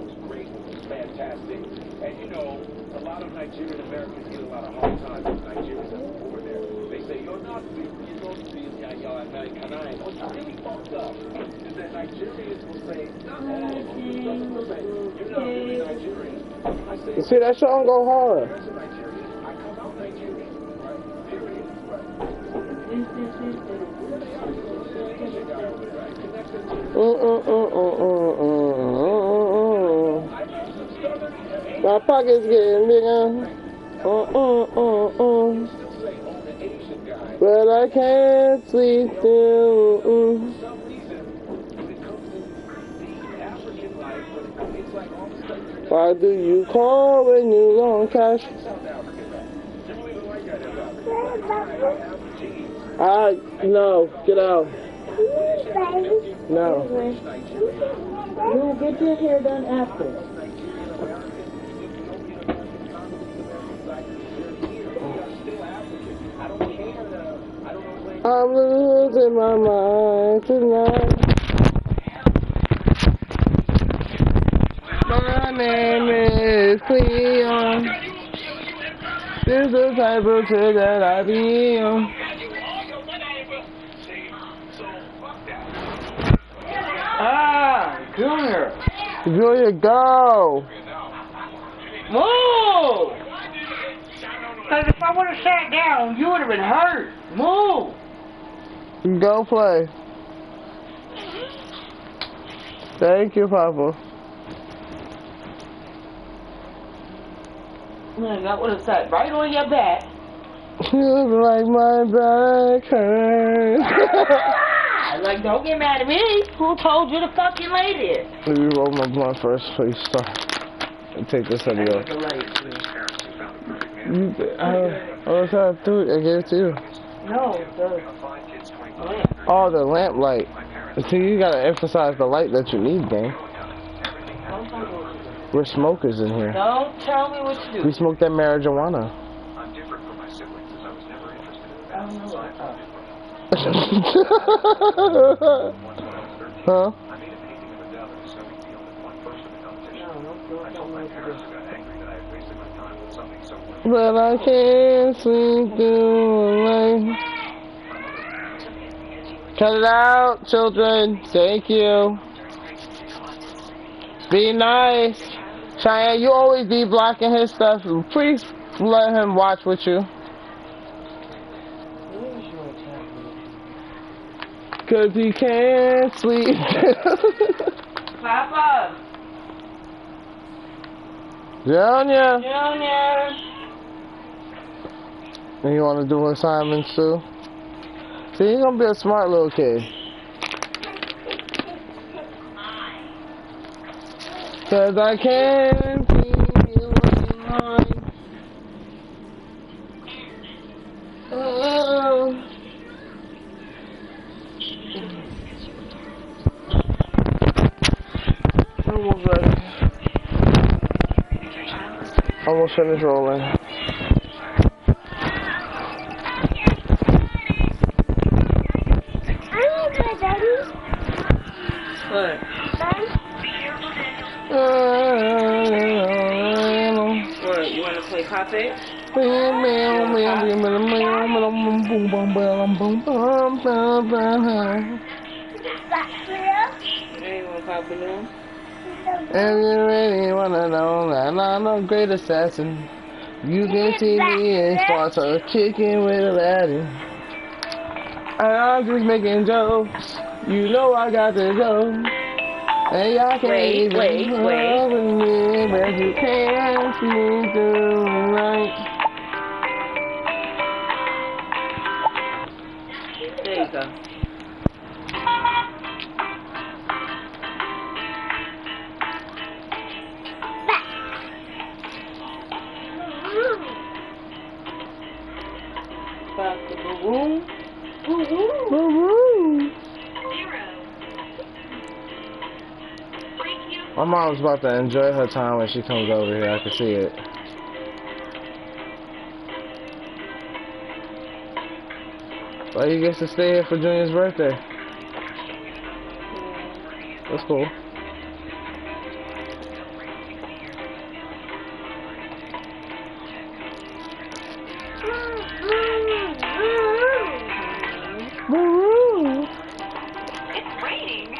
was great. It was fantastic. And you know, a lot of Nigerian Americans get a lot of hard time with Nigerians that were over there. They say, you're not free, you're not free, you're Americanized. What's really fucked up is that Nigerians will say, you're not really Nigerian. I say, You see that song go hard. as a Nigerian, I come out Nigerian, right? Period. My pocket's getting bigger. But I can't sleep through. Why do you call when you want cash? No, get out. No. You'll get your hair done after. I'm losing my mind tonight. My name is Cleon. This is the type of shit that I be on. Junior. Junior, go. Move! Because if I would have sat down, you would have been hurt. Move! Go play. Thank you, Papa. Man, that would have sat right on your back. You like my back hurts. Like, don't get mad at me. Who told you to fucking lay there? Let me roll my blunt first, please. Stop. And take this out of you. I was trying to do it. I gave it to you. No, the lamp. Oh, the lamp light. See, you gotta emphasize the light that you need, man. We're smokers in here. Don't tell me what to do. We smoke that marijuana. I'm different from my siblings, as I was never interested in I don't know what Huh? I made a painting of a dove in a sewing field and one first in the competition. I told my parents who got angry that I had wasted my time with something so wonderful. But I can't sleep through the night. Cut it out, children. Thank you. Be nice. Cheyenne, you always be blocking his stuff. Please let him watch with you. Cause he can't sleep. Papa! Junior! Junior! And you wanna do assignments too? See, you're gonna be a smart little kid. Cause I can't feel mine. Almost finished rolling. What? What, you wanna play Poppet? Hey, you wanna pop balloon? And you really wanna know that I'm a great assassin. You can see me in spots of kicking with Aladdin. And I'm just making jokes. You know I got to go. And y'all can't even love with me, but you can't seem to right. There you go. My mom's about to enjoy her time when she comes over here. I can see it. Well, he gets to stay here for Junior's birthday. That's cool. It's raining.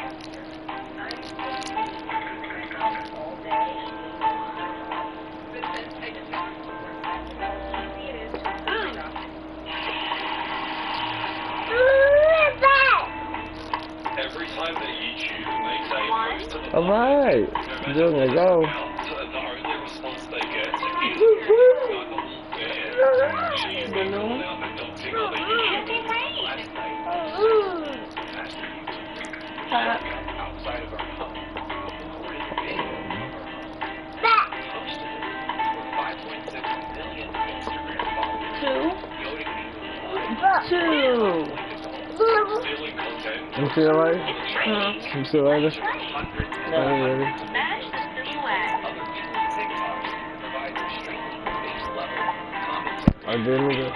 Every time that YouTube makes a post to the Alright. Junior, go. the only response they get is she is being called out for doxing other YouTubers. Outside of her home. Posted it with 5.6 million Instagram followers. Stealing content. You feel right? You feel right? Smash the swag. Other people TikTok provide their streaming base level commentary. I didn't either.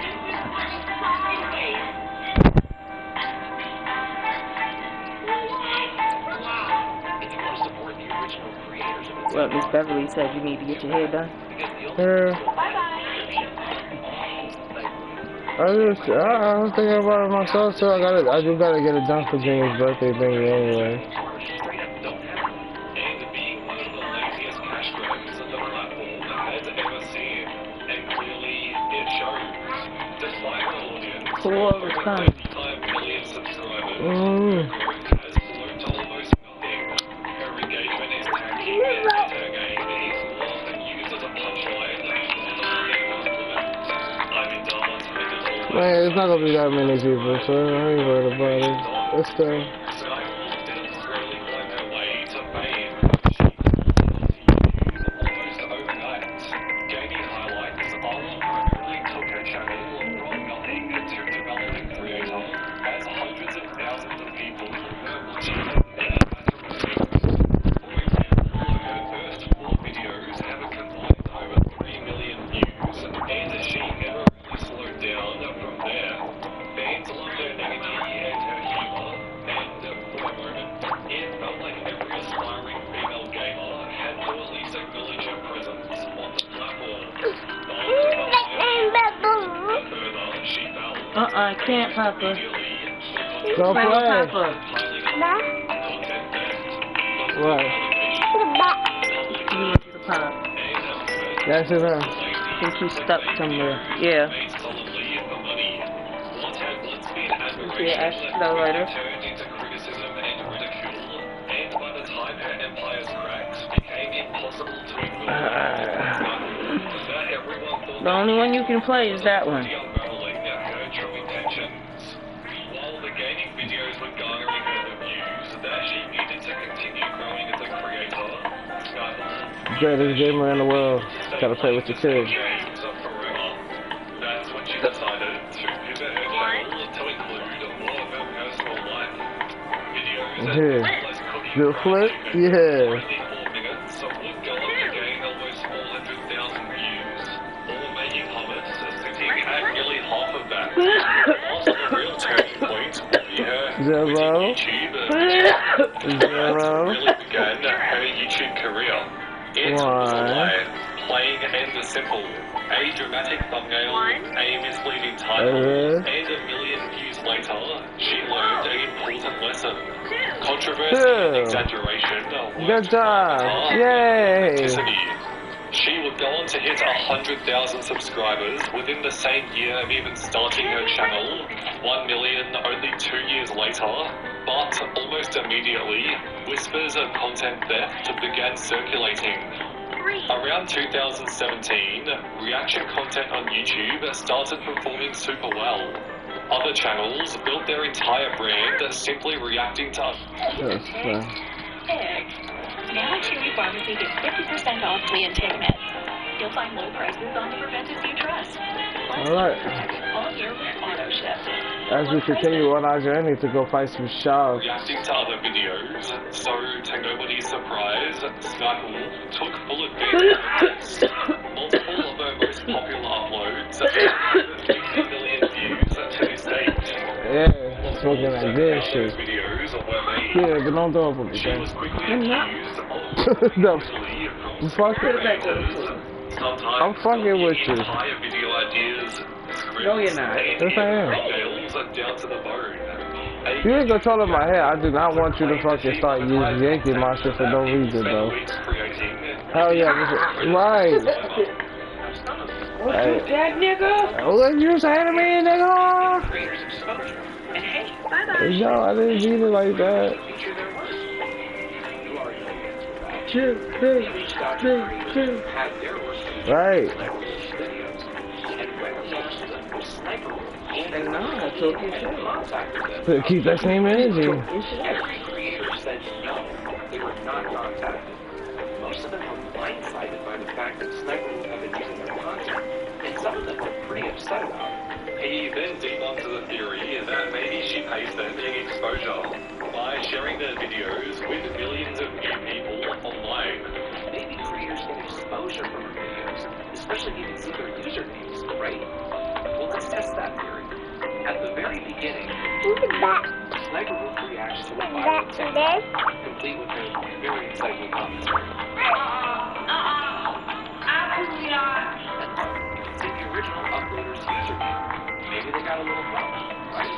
If you want to support the original creators of the What Miss Beverly said, you need to get your hair done. I was thinking about it myself too. I do gotta get it done for Junior's birthday thing anyway. And being one of the laziest cash grabs that the platform has ever seen. And clearly it shows. Despite the audience, Cool all the time. 55 million subscribers, has slowed to almost nothing. Her engagement is tanking, and her game is often used as a punchline. Man, it's not gonna be that many people, so I ain't worried about it. Let's go. I can't, Papa. Go play. Papa. Right. You want to pop. That's it, man. I think he's stuck somewhere. Yeah. Okay, ask the later. The only one you can play is that one. While the gaming videos were garnering her the views that she needed to continue growing as a creator, Greatest gamer in the world. Gotta play with your kids. that's when she decided to pivot her channel to include more of her personal life. Videos as well as cooking. The flip? Yeah. Only 4 minutes would go on to gain almost 400,000 views. Or making hummus, sitting at nearly half of that. Also, the real turning point would be her Zero. YouTube. Zero. Really began her YouTube career. It was alive, plain and simple. A dramatic thumbnail, a misleading title, and 1 million views later, she learned an important lesson. Controversy and exaggeration Good job. Yay. She would go on to hit 100,000 subscribers within the same year of even starting her channel, 1 million only 2 years later, but almost immediately, whispers of content theft began circulating. Around 2017, reaction content on YouTube started performing super well. Other channels built their entire brand simply reacting to us. Now at Chewy Pharmacy, get 50% off CleonDaDon meds. You'll find low prices on the preventives you trust. Alright. All year with auto ship. As we continue on our journey to go fight some sharks. Reacting to other videos, so to nobody's surprise, Sniper took full advantage of multiple of her most popular uploads, 50 million views to this date. Yeah, smoking like this shit. Videos were made. Yeah, but don't throw up on me, She was quickly accused of no. Fuck it. I'm fucking with you. Entire video ideas, No, you're not. Yes, I am. down to the bone. You ain't gonna tell in my head. I do not want you to fucking start yanking my shit for no reason, though. Hell yeah, right. What you said, nigga? What you saying to me, nigga? Yo, I didn't mean it like that. Right. Keep that same energy. Every creator said no, they were not contacted. Most of them were blindsided by the fact that Sniper would have been using their content, and some of them were pretty upset about it. He then debunked the theory that maybe she pays them big exposure by sharing their videos with millions of new people online. Maybe creators get exposure from their videos, especially if you can see their usernames, right? Well, let's test that theory. At the very beginning, Sniper Wolf reacts to a viral text, complete with her very insightful commentary. Absolutely not. It's in the original uploader's username. Maybe they got a little problem, right?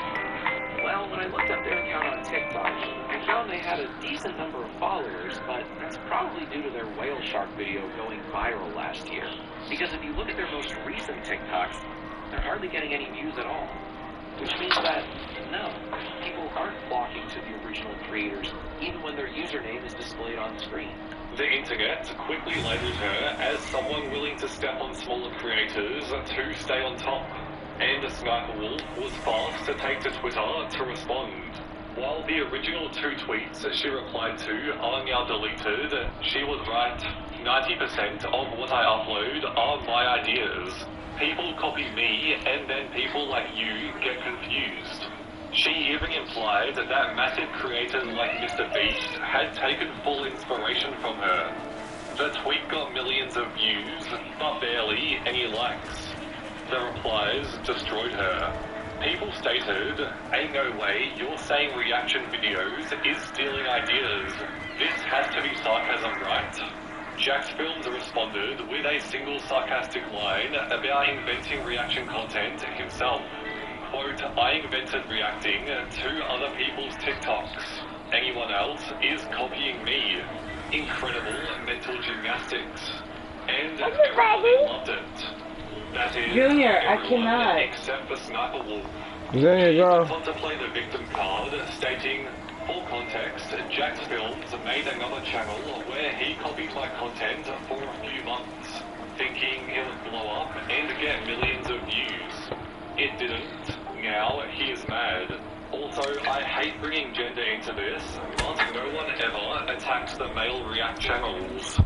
Well, when I looked up their account on TikTok, I found they had a decent number of followers, but that's probably due to their whale shark video going viral last year. Because if you look at their most recent TikToks, they're hardly getting any views at all. Which means that, no, people aren't flocking to the original creators, even when their username is displayed on the screen. The internet quickly labeled her as someone willing to step on smaller creators to stay on top. And Sniper Wolf was fast to take to Twitter to respond. While the original 2 tweets she replied to are now deleted, she was right. 90% of what I upload are my ideas. People copy me, and then people like you get confused. She even implied that massive creators like Mr. Beast had taken full inspiration from her. The tweet got millions of views, but barely any likes. The replies destroyed her. People stated, ain't no way you're saying reaction videos is stealing ideas. This has to be sarcasm, right? Jax Films responded with a single sarcastic line about inventing reaction content himself. Quote, I invented reacting to other people's TikToks. Anyone else is copying me. Incredible mental gymnastics. And everybody loved it. That is, Junior, I cannot. Except for Sniper Wolf. There you go. To play the victim card, stating, for context, Jax Films made another channel where he copied my content for a few months, thinking it would blow up and get millions of views. It didn't. Now he is mad. Also, I hate bringing gender into this, but no one ever attacks the male react channels.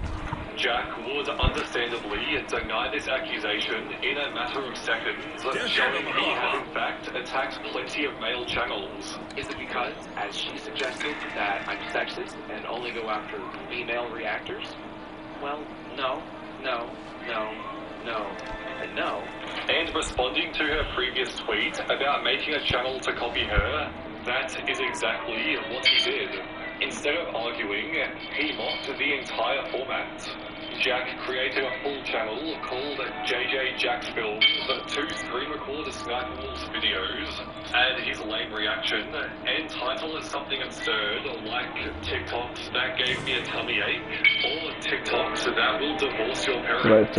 Jack would understandably deny this accusation in a matter of seconds, showing he had in fact attacked plenty of male channels. Is it because, as she suggested, that I'm sexist and only go after female reactors? Well, no, and no. And responding to her previous tweet about making a channel to copy her, that is exactly what he did. Instead of arguing, he mocked the entire format. Jack created a full channel called JJ Jax Films to screen record Sniper Wolf's videos, add his lame reaction, and title it something absurd like TikToks that gave me a tummy ache, or TikToks that will divorce your parents.